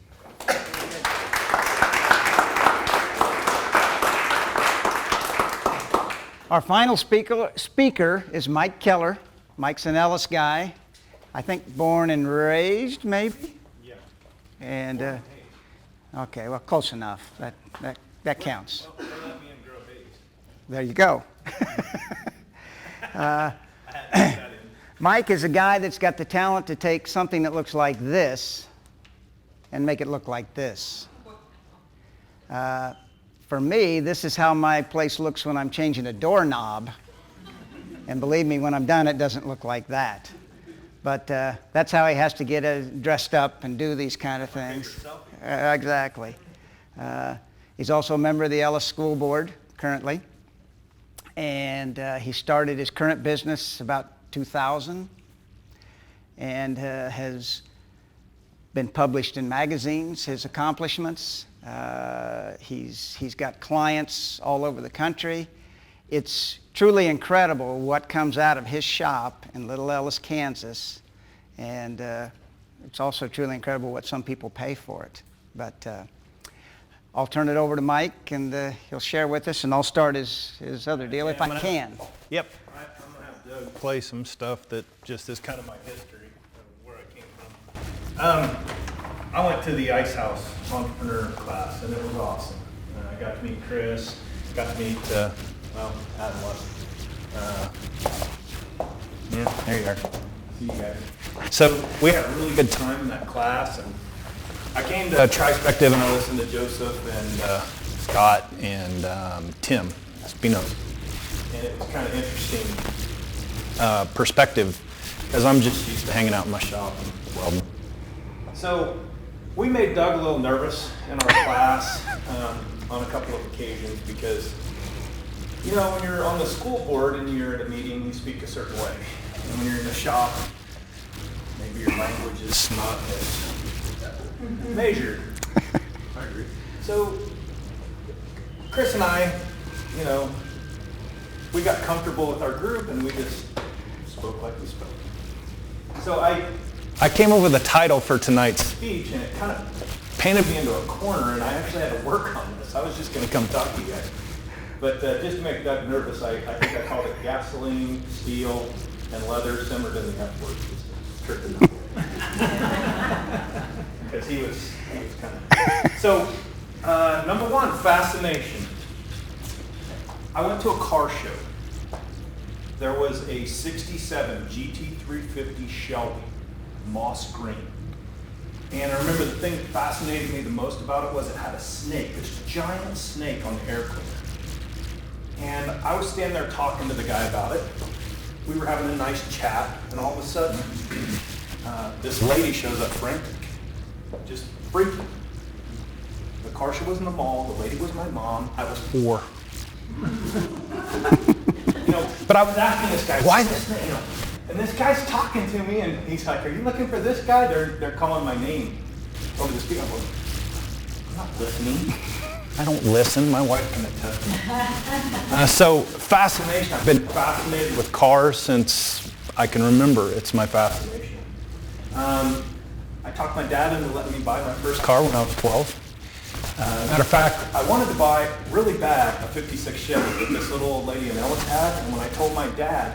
Our final speaker is Mike Keller. Mike's an Ellis guy. I think born and raised, maybe? Yeah. And okay, well, close enough. That counts. Well, they let me in Grove Hayes. There you go. Mike is a guy that's got the talent to take something that looks like this and make it look like this. For me, this is how my place looks when I'm changing a doorknob. And believe me, when I'm done, it doesn't look like that. But that's how he has to get dressed up and do these kind of things. Exactly. He's also a member of the Ellis School Board currently. And he started his current business about 2000 and has been published in magazines, his accomplishments. He's got clients all over the country. It's truly incredible what comes out of his shop in Little Ellis, Kansas. And it's also truly incredible what some people pay for it. But I'll turn it over to Mike, and he'll share with us, and I'll start his other deal if I can. Yep. I'm going to have Doug play some stuff that just is kind of my history of where I came from. I went to the Ice House entrepreneur class, and it was awesome. I got to meet Kris, got to meet, Adam was. Yeah, there you are. See you guys. So we had a really good time in that class, and I came to TriSpective and I listened to Joseph and Scott and Tim Spinos. And it was kind of interesting perspective because I'm just used to hanging out in my shop and welding. So we made Doug a little nervous in our class on a couple of occasions because, you know, when you're on the school board and you're at a meeting, you speak a certain way. And when you're in the shop, maybe your language is not as measured. I agree. So Kris and I, you know, we got comfortable with our group and we just spoke like we spoke. So I came up with a title for tonight's speech and it kind of painted me into a corner and I actually had to work on this. I was just going to come talk to you guys. But just to make Doug nervous, I think I called it gasoline, steel, and leather simmered in the F word. Just tripping out. Because he was kind of. So, number one, fascination. I went to a car show. There was a 67 GT350 Shelby, moss green. And I remember the thing that fascinated me the most about it was it had a snake, this giant snake on the air cleaner. And I was standing there talking to the guy about it. We were having a nice chat, and all of a sudden, this lady shows up frantic, just freaking. The car show was in the mall. The lady was my mom. I was 4. But I was asking this guy, why this thing? And this guy's talking to me, and he's like, "Are you looking for this guy?" They're calling my name over the speaker. I'm like, "I'm not listening. I don't listen. My wife can attest." So fascination. I've been fascinated with cars since I can remember. It's my fascination. I talked my dad into letting me buy my first car when I was 12. Matter of fact, I wanted to buy really bad a 56 Chevy that this little old lady in Ellis had. And when I told my dad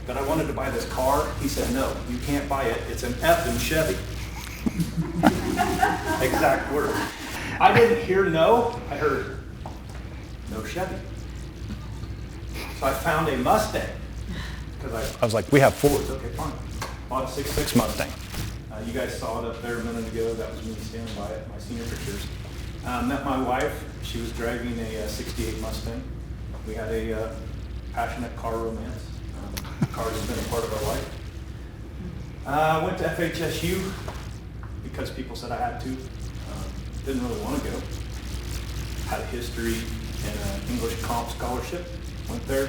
that I wanted to buy this car, he said, "No, you can't buy it. It's an effing Chevy." Exact words. I didn't hear no, I heard no Chevy. So I found a Mustang. Because I was like, we have Fords. Okay, fine. Bought a 66 Mustang. You guys saw it up there a minute ago. That was me standing by it, my senior pictures. Met my wife. She was driving a 68 Mustang. We had a passionate car romance. Cars have been a part of our life. Went to FHSU because people said I had to. Didn't really want to go. Had a history and an English comp scholarship. Went there.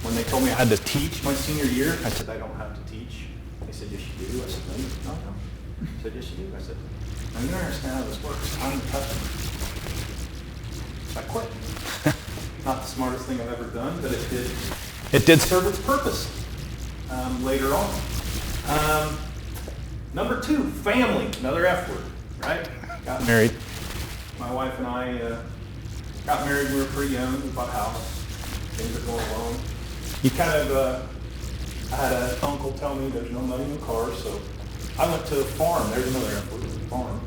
When they told me I had to teach my senior year, I said, "I don't have to teach." They said, "Yes, you do." I said, "No, no." I said, "Yes, you do." I said, "Now you don't understand how this works. I'm the customer." So I quit. Not the smartest thing I've ever done, but it did serve its purpose later on. Number 2, family, another F word, right? Got married. My wife and I got married. We were pretty young. We bought a house. Things are going along. You kind of, I had an uncle tell me there's no money in the car, so I went to a farm. There's another F word, farm.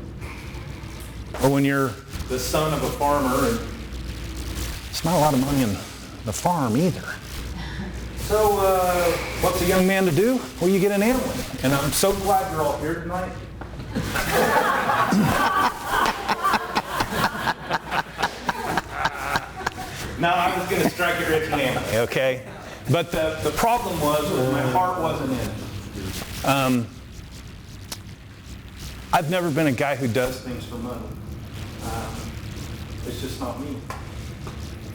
Or when you're the son of a farmer, and it's not a lot of money in the farm either. So, what's a young man to do? Well, you get an animal. And I'm so glad you're all here tonight. Now, I was going to strike it rich and animal, okay? But the problem was my heart wasn't in it. I've never been a guy who does things for money. It's just not me.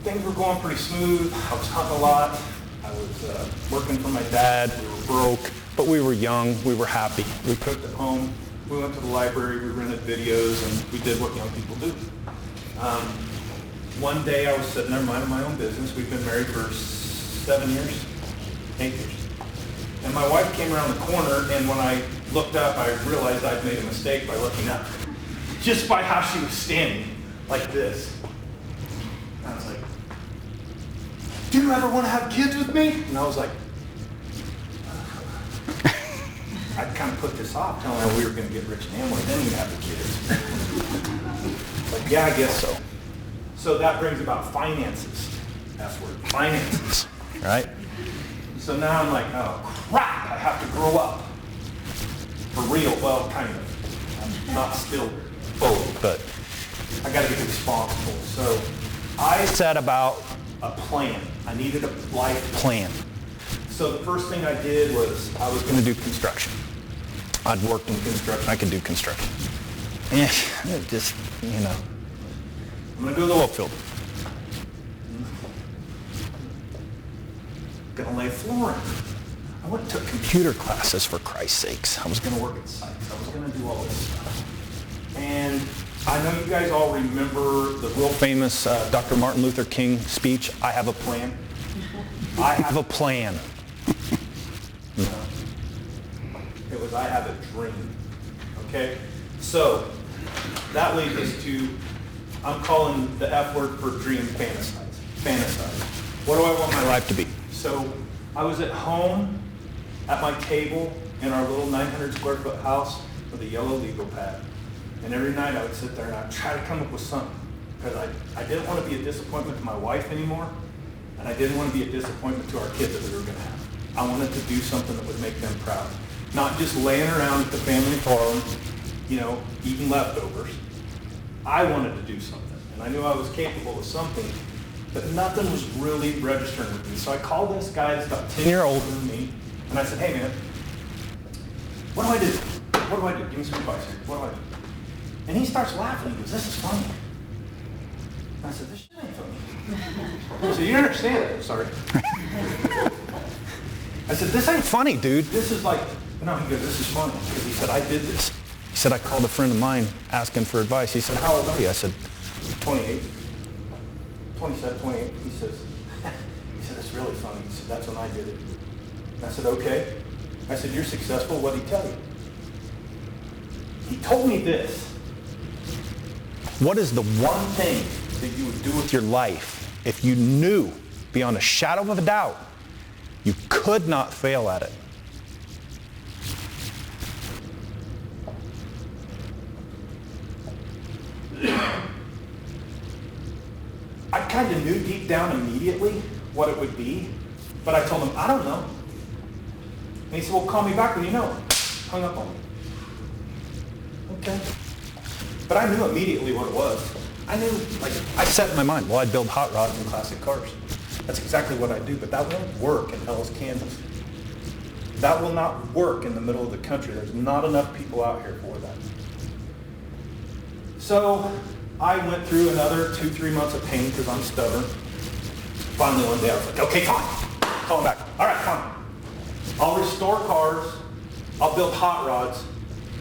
Things were going pretty smooth. I was hunting a lot. I was working for my dad. We were broke, but we were young. We were happy. We cooked at home. We went to the library. We rented videos, and we did what young people do. One day I was sitting there minding my own business. We've been married for 7 years, 8 years. And my wife came around the corner, and when I looked up, I realized I'd made a mistake by looking up. Just by how she was standing, like this. And I was like, "Do you ever want to have kids with me?" And I was like, I'd kind of put this off, telling her we were going to get rich and animal, and then we'd have the kids. Like, yeah, I guess so. So that brings about finances. F word, finances, right? So now I'm like, oh crap, I have to grow up. For real, well, kind of. I'm not still fully, but I got to get responsible. So I set about a plan. I needed a life plan. So the first thing I did was I was going to do construction. I'd worked in construction. I could do construction. And just, you know, I'm going to go to the oil field. Going to lay flooring. I went and took computer classes, for Christ's sakes. I was going to work at sites. I was going to do all this stuff. And I know you guys all remember the real famous Dr. Martin Luther King speech, I have a plan. I have a plan. No. It was, I have a dream. Okay? So, that leads us to, I'm calling the F word for dream fantasize. Fantasize. What do I want my life to be? So, I was at home at my table in our little 900 square foot house with a yellow legal pad. And every night I would sit there and I'd try to come up with something. Because I didn't want to be a disappointment to my wife anymore. And I didn't want to be a disappointment to our kids that we were going to have. I wanted to do something that would make them proud. Not just laying around at the family farm, you know, eating leftovers. I wanted to do something. And I knew I was capable of something. But nothing was really registering with me. So I called this guy that's about 10 years older than me. And I said, hey man, what do I do? What do I do? Give me some advice here. What do I do? And he starts laughing. He goes, this is funny. And I said, this shit ain't funny. I said, you don't understand it. I'm sorry. I said, this ain't funny, dude. This is like, no, he goes, this is funny. Because he said, I did this. He said, I called a friend of mine asking for advice. He said, how old are you? I said, 28. 27, 28. He said, it's really funny. He said, that's when I did it. I said, okay. I said, you're successful. What did he tell you? He told me this. What is the one thing that you would do with your life if you knew beyond a shadow of a doubt you could not fail at it? I kind of knew deep down immediately what it would be, but I told him, I don't know. And he said, well, call me back when you know. Hung up on me. Okay. But I knew immediately what it was. I knew, like, I set in my mind, well, I'd build hot rods and classic cars. That's exactly what I do, but that won't work in Hell's Kansas. That will not work in the middle of the country. There's not enough people out here for that. So I went through another 2-3 months of pain because I'm stubborn. Finally one day I was like, okay, fine. Call him back. All right, fine. I'll restore cars. I'll build hot rods.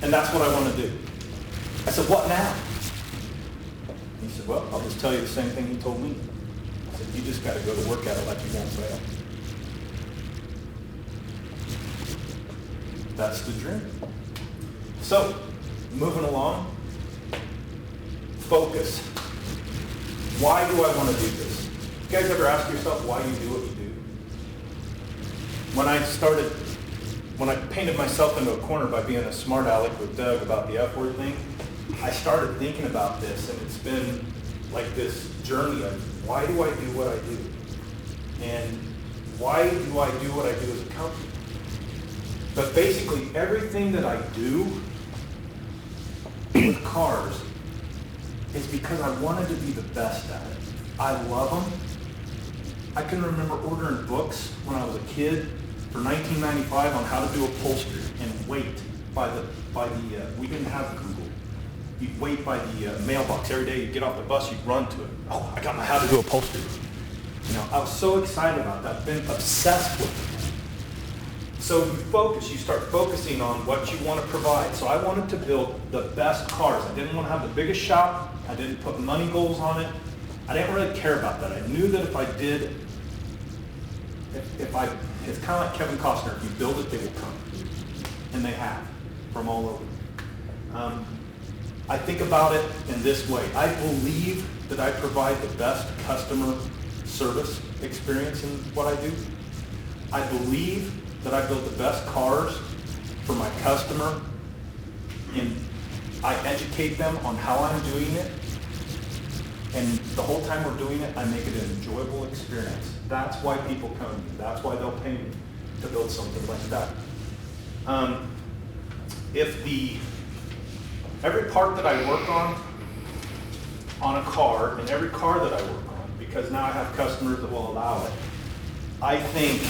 And that's what I want to do. I said, what now? He said, well, I'll just tell you the same thing he told me. I said, you just got to go to work at it like you won't fail. That's the dream. So, moving along, focus. Why do I want to do this? You guys ever ask yourself why you do what you do? When I painted myself into a corner by being a smart aleck with Doug about the F word thing, I started thinking about this, and it's been like this journey of why do I do what I do? And why do I do what I do as a company? But basically everything that I do with cars is because I wanted to be the best at it. I love them. I can remember ordering books when I was a kid for $19.95 on how to do upholstery and wait by the we didn't have Google. You'd wait by the mailbox every day. You'd get off the bus, you'd run to it. Oh, I got my how to do upholstery. You know, I was so excited about that. I've been obsessed with it. So you focus, you start focusing on what you want to provide. So I wanted to build the best cars. I didn't want to have the biggest shop. I didn't put money goals on it. I didn't really care about that. I knew that if I did, it's kind of like Kevin Costner. If you build it, they will come. And they have, from all over. I think about it in this way. I believe that I provide the best customer service experience in what I do. I believe that I build the best cars for my customer, and I educate them on how I'm doing it. And the whole time we're doing it, I make it an enjoyable experience. That's why people come to me. That's why they'll pay me to build something like that. Every part that I work on a car, and every car that I work on, because now I have customers that will allow it, I think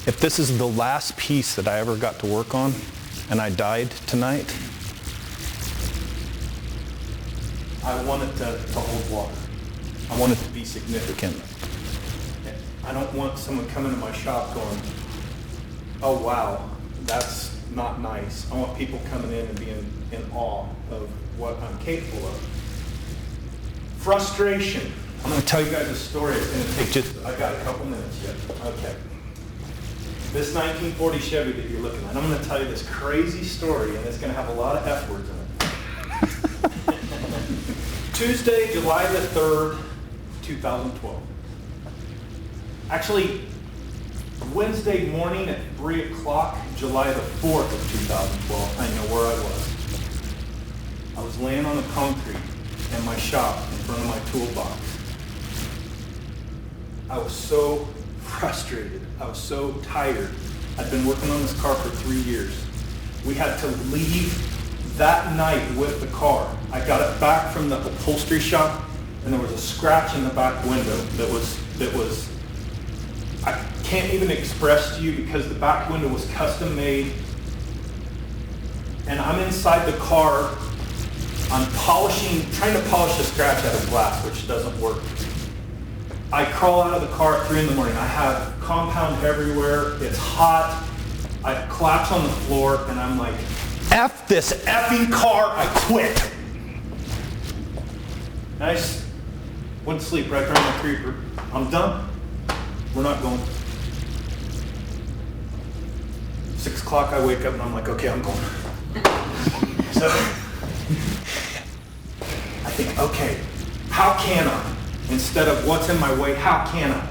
if this is the last piece that I ever got to work on, and I died tonight, I want it to hold water. I want it to be significant. I don't want someone coming to my shop going, oh wow, that's not nice. I want people coming in and being in awe of what I'm capable of. Frustration. I'm going to tell you guys a story. It's going to take just, I got a couple minutes yet. Okay. This 1940 Chevy that you're looking at, I'm going to tell you this crazy story, and it's going to have a lot of F words in it. Tuesday, July the 3rd, 2012. Actually, Wednesday morning at 3 o'clock, July the 4th of 2012, I know where I was. I was laying on the concrete in my shop in front of my toolbox. I was so frustrated. I was so tired. I'd been working on this car for 3 years. We had to leave that night with the car. I got it back from the upholstery shop, and there was a scratch in the back window that was I can't even express to you because the back window was custom made. And I'm inside the car. I'm trying to polish the scratch out of glass, which doesn't work. I crawl out of the car at 3 in the morning. I have compound everywhere. It's hot. I collapse on the floor, and I'm like, F this effing car, I quit. And I just went to sleep right there on my creeper. I'm done. We're not going. 6 o'clock, I wake up, and I'm like, okay, I'm going. So I think, okay, how can I? Instead of what's in my way, how can I?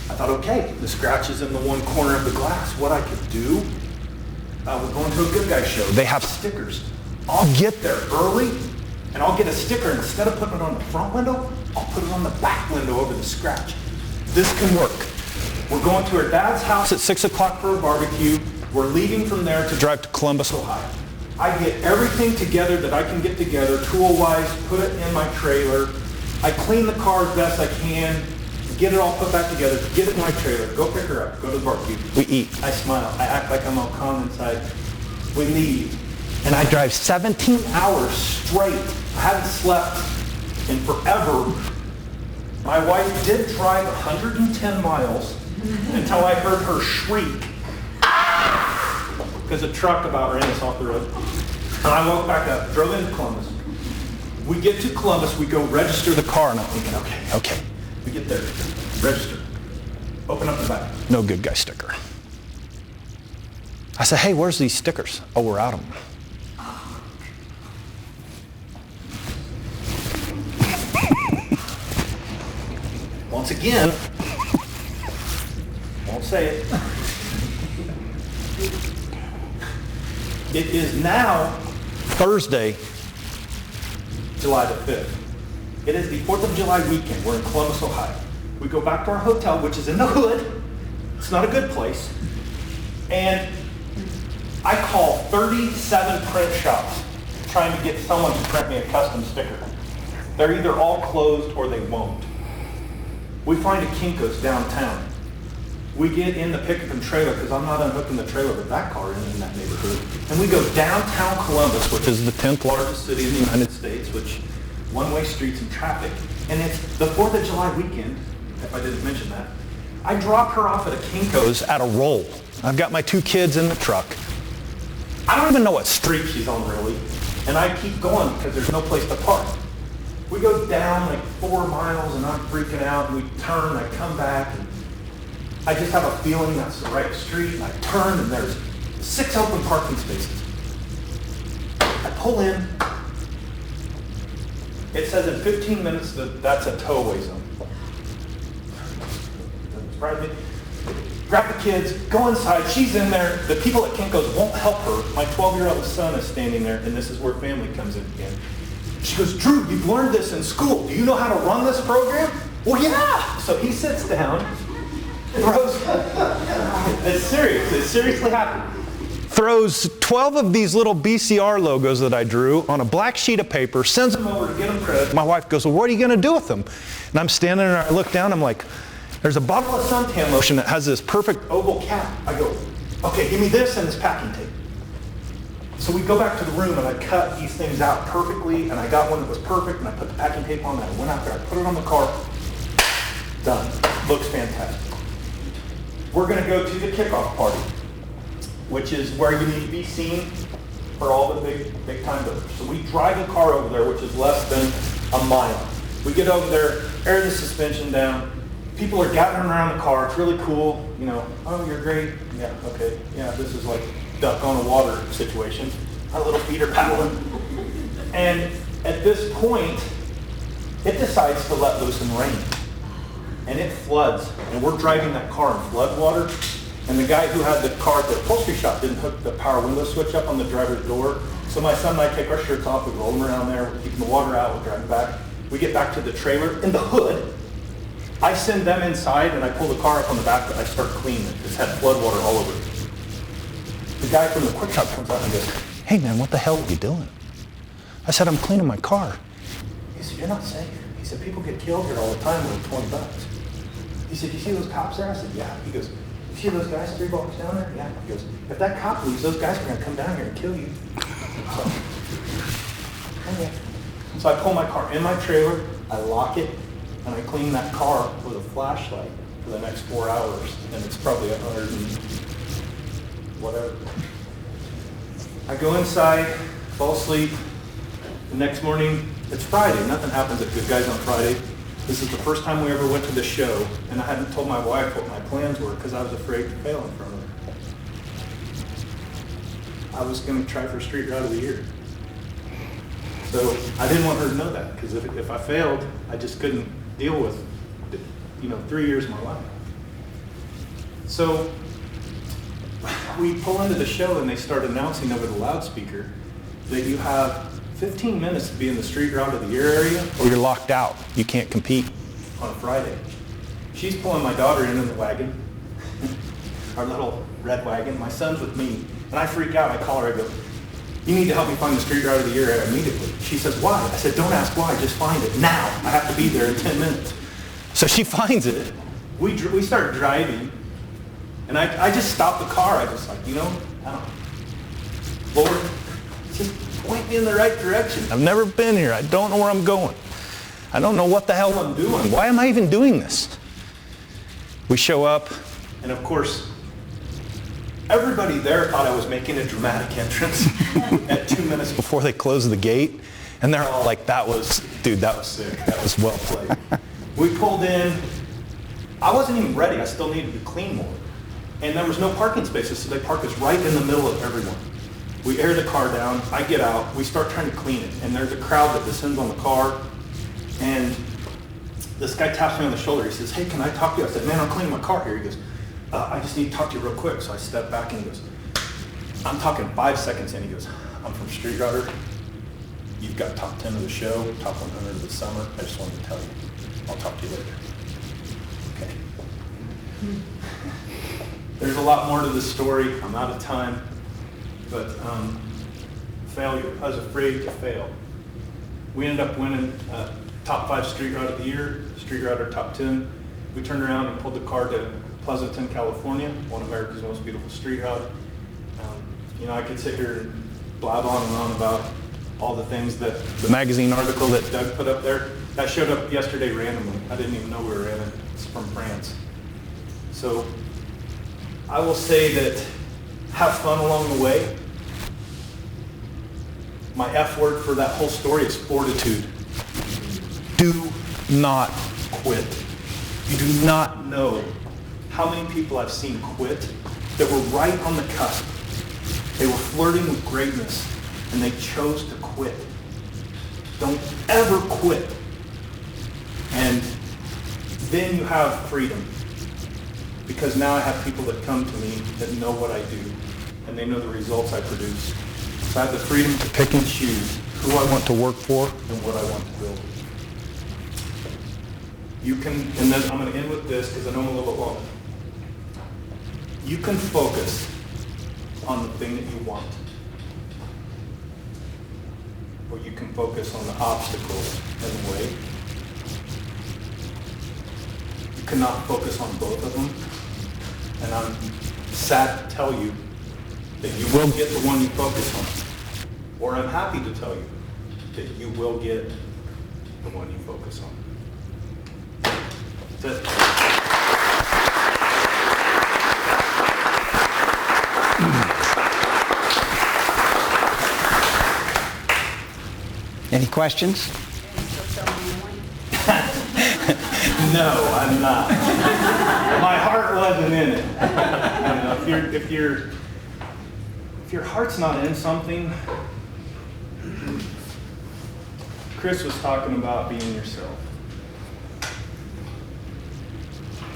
I thought, okay, the scratch is in the one corner of the glass. What I could do, we're going to a Good Guy show. They have stickers. I'll get there early, and I'll get a sticker. Instead of putting it on the front window, I'll put it on the back window over the scratch. This can work. We're going to her dad's house at 6 o'clock for a barbecue. We're leaving from there to drive to Columbus, Ohio. I get everything together that I can get together, tool-wise, put it in my trailer. I clean the car as best I can, get it all put back together, get it in my trailer, go pick her up, go to the barbecue. We eat. I smile. I act like I'm all calm inside. We leave. And I drive 17 hours straight. I haven't slept in forever. My wife did drive 110 miles until I heard her shriek because a truck about ran us off the road. And I woke back up, drove into Columbus. We get to Columbus, we go register the car, and I'm thinking, okay. We get there, register, open up the back. No Good Guy sticker. I said, hey, where's these stickers? Oh, we're out of them. Once again, won't say it. It is now Thursday, July the 5th. It is the 4th of July weekend. We're in Columbus, Ohio. We go back to our hotel, which is in the hood. It's not a good place. And I call 37 print shops trying to get someone to print me a custom sticker. They're either all closed or they won't. We find a Kinko's downtown. We get in the pickup and trailer because I'm not unhooking the trailer with that car in that neighborhood. And we go downtown Columbus, which is the 10th largest city in the United States, which one-way streets and traffic. And it's the 4th of July weekend, if I didn't mention that. I drop her off at a Kinko's at a roll. I've got my 2 kids in the truck. I don't even know what street she's on really. And I keep going because there's no place to park. We go down like 4 miles and I'm freaking out. And we turn, I come back, and I just have a feeling that's the right street. And I turn and there's 6 open parking spaces. I pull in. It says in 15 minutes that that's a towaway zone. Doesn't surprise me. Grab the kids, go inside. She's in there. The people at Kinko's won't help her. My 12-year-old son is standing there, and this is where family comes in again. She goes, Drew, you've learned this in school. Do you know how to run this program? Well, yeah. So he sits down, throws, it's serious. It seriously happened. Throws 12 of these little BCR logos that I drew on a black sheet of paper, sends them over to get them printed. My wife goes, well, what are you going to do with them? And I'm standing there, I look down, I'm like, there's a bottle of suntan lotion that has this perfect oval cap. I go, okay, give me this and this packing tape. So we go back to the room and I cut these things out perfectly, and I got one that was perfect, and I put the packing tape on, and I went out there, I put it on the car. Done. Looks fantastic. We're going to go to the kickoff party, which is where you need to be seen for all the big time builders. So we drive the car over there, which is less than a mile. We get over there, air the suspension down. People are gathering around the car. It's really cool. You know, oh, you're great. Yeah, okay. Yeah, this is like duck on a water situation. Our little feet are paddling. And at this point, it decides to let loose and rain. And it floods. And we're driving that car in flood water. And the guy who had the car at the upholstery shop didn't hook the power window switch up on the driver's door. So my son and I take our shirts off, we roll them around there, we're keeping the water out, we're driving back. We get back to the trailer. In the hood, I send them inside and I pull the car up on the back and I start cleaning it. It's had flood water all over it. The guy from the quick shop comes out and goes, "Hey man, what the hell are you doing?" I said, "I'm cleaning my car." He said, "You're not safe." He said, "People get killed here all the time with $20." He said, "You see those cops there?" I said, "Yeah." He goes, "You see those guys 3 blocks down there?" "Yeah." He goes, "If that cop leaves, those guys are going to come down here and kill you." So, okay. So I pull my car in my trailer, I lock it, and I clean that car with a flashlight for the next 4 hours. And it's probably 100 and whatever. I go inside, fall asleep. The next morning, it's Friday. Nothing happens at Good Guys on Friday. This is the first time we ever went to the show, and I hadn't told my wife what my plans were because I was afraid to fail in front of her. I was going to try for Street Route of the Year. So I didn't want her to know that because if I failed, I just couldn't deal with, 3 years of my life. So we pull into the show and they start announcing over the loudspeaker that you have 15 minutes to be in the Street Route of the Year area or you're locked out. You can't compete on a Friday. She's pulling my daughter in the wagon, our little red wagon. My son's with me, and I freak out. I call her, I go, "You need to help me find the Street Route of the Year area immediately." She says, "Why?" I said, "Don't ask why, just find it now. I have to be there in 10 minutes. So she finds it. We start driving, and I just stop the car. I just Lord, just point me in the right direction. I've never been here. I don't know where I'm going. I don't know what the hell I'm doing. Why am I even doing this? We show up, and of course, everybody there thought I was making a dramatic entrance at 2 minutes before they closed the gate. And they're all like, that was sick. That was well played. We pulled in. I wasn't even ready. I still needed to clean more. And there was no parking spaces, so they park us right in the middle of everyone. We air the car down. I get out. We start trying to clean it. And there's a crowd that descends on the car. And this guy taps me on the shoulder. He says, "Hey, can I talk to you?" I said, "Man, I'm cleaning my car here." He goes, "I just need to talk to you real quick." So I step back and he goes, I'm talking 5 seconds in. He goes, "I'm from Street Router. You've got top 10 of the show, top 100 of the summer. I just wanted to tell you. I'll talk to you later." Okay. There's a lot more to this story. I'm out of time. But failure. I was afraid to fail. We ended up winning top 5 Street Route of the Year, Street Router top 10. We turned around and pulled the car to Pleasanton, California, one of America's most beautiful street route. I could sit here and blab on and on about all the things that the magazine article that Doug put up there, that showed up yesterday randomly. I didn't even know we were in it. It's from France. So I will say that have fun along the way. My F word for that whole story is fortitude. Do not quit. You do not know how many people I've seen quit that were right on the cusp. They were flirting with greatness and they chose to quit. Don't ever quit. And then you have freedom. Because now I have people that come to me that know what I do and they know the results I produce. So I have the freedom to pick and choose who I want to work for and what I want to build. You can, and then I'm going to end with this because I know I'm a little bit long. You can focus on the thing that you want. Or you can focus on the obstacles in the way. You cannot focus on both of them. And I'm sad to tell you that you will get the one you focus on. Or I'm happy to tell you that you will get the one you focus on. That's it. Any questions? No, I'm not. My heart wasn't in it. You know, if your heart's not in something, Kris was talking about being yourself.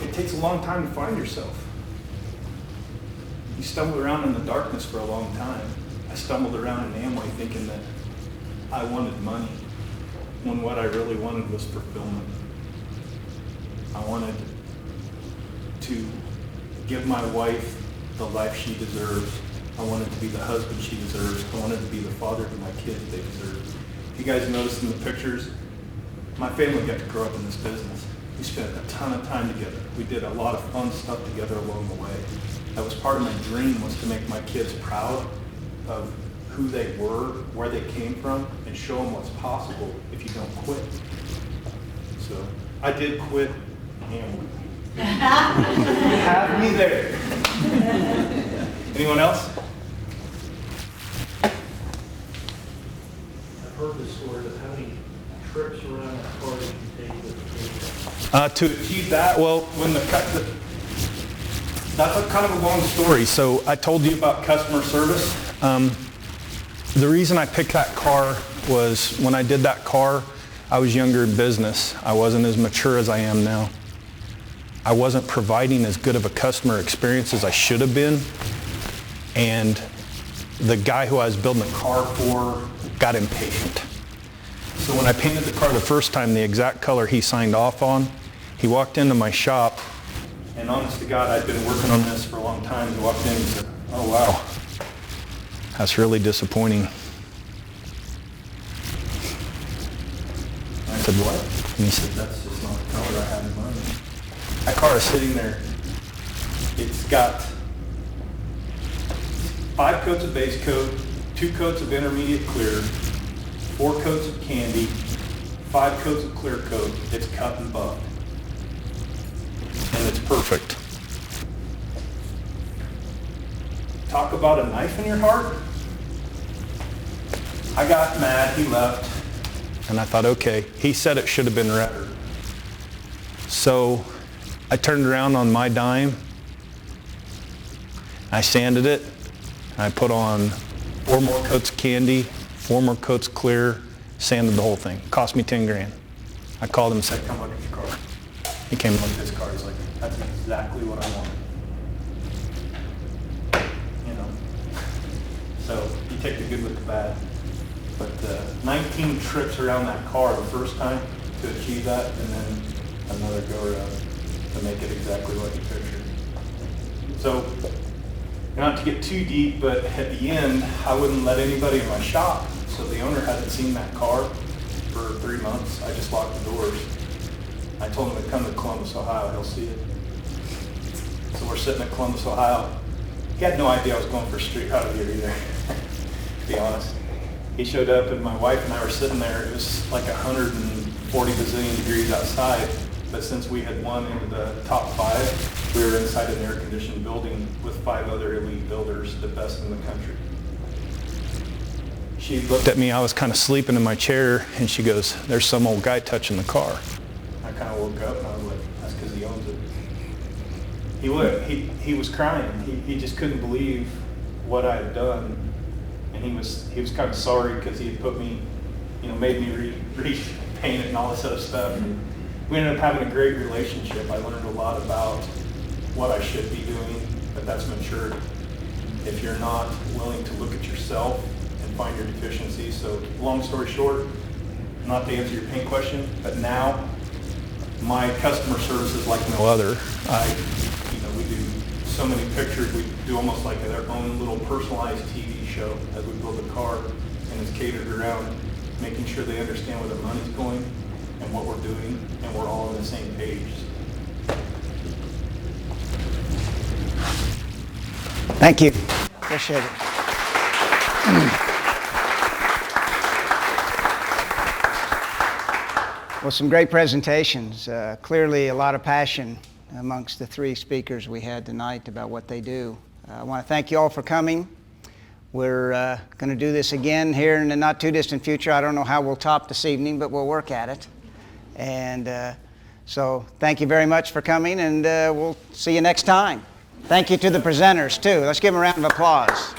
It takes a long time to find yourself. You stumbled around in the darkness for a long time. I stumbled around in Amway thinking that I wanted money, when what I really wanted was fulfillment. I wanted to give my wife the life she deserves. I wanted to be the husband she deserves. I wanted to be the father to my kids they deserve. If you guys noticed in the pictures, my family got to grow up in this business. We spent a ton of time together. We did a lot of fun stuff together along the way. That was part of my dream, was to make my kids proud of who they were, where they came from, and show them what's possible if you don't quit. So I did quit Amway. Have me there. Anyone else? I've heard the story of how many trips around that car did you take with To achieve that, well, that's a kind of a long story. So I told you about customer service. The reason I picked that car was when I did that car, I was younger in business. I wasn't as mature as I am now. I wasn't providing as good of a customer experience as I should have been. And the guy who I was building the car for got impatient. So when I painted the car the first time, the exact color he signed off on, he walked into my shop, and honest to God, I'd been working on this for a long time. He walked in and said, "Oh wow, that's really disappointing." I said, "What?" And he said, "That's just not the color I had in mind." That car is sitting there. It's got 5 coats of base coat, 2 coats of intermediate clear, 4 coats of candy, 5 coats of clear coat. It's cut and buffed. And it's perfect. Talk about a knife in your heart. I got mad, he left, and I thought, okay, he said it should have been redder. So I turned around on my dime, I sanded it, and I put on 4 more coats of candy, 4 more coats clear, sanded the whole thing. Cost me 10 grand. I called him and said, "Come look at your car." He came and looked at his car. He's like, "That's exactly what I wanted." You know. So you take the good with the bad. But 19 trips around that car the first time to achieve that, and then another go around to make it exactly what you pictured. So, not to get too deep, but at the end, I wouldn't let anybody in my shop. So the owner hadn't seen that car for 3 months. I just locked the doors. I told him to come to Columbus, Ohio. He'll see it. So we're sitting at Columbus, Ohio. He had no idea I was going for a street out of here either, to be honest. He showed up, and my wife and I were sitting there. It was like 140 bazillion degrees outside. But since we had won into the top 5, we were inside an air-conditioned building with 5 other elite builders, the best in the country. She looked at me. I was kind of sleeping in my chair, and she goes, "There's some old guy touching the car." I kind of woke up, and I was like, "That's because he owns it." He was crying. He just couldn't believe what I had done, and he was kind of sorry because he had put me, made me repaint it and all this other stuff. And we ended up having a great relationship. I learned a lot about what I should be doing, but that's maturity. If you're not willing to look at yourself and find your deficiencies. So long story short, not to answer your paint question, but now my customer service is like no other. We do so many pictures. We do almost like their own little personalized TV show as we build the car, and it's catered around making sure they understand where their money's going and what we're doing, and we're all on the same page. Thank you. Appreciate it. Well, some great presentations. Clearly a lot of passion amongst the 3 speakers we had tonight about what they do. I want to thank you all for coming. We're going to do this again here in the not too distant future. I don't know how we'll top this evening, but we'll work at it. And So thank you very much for coming, and we'll see you next time. Thank you to the presenters, too. Let's give them a round of applause.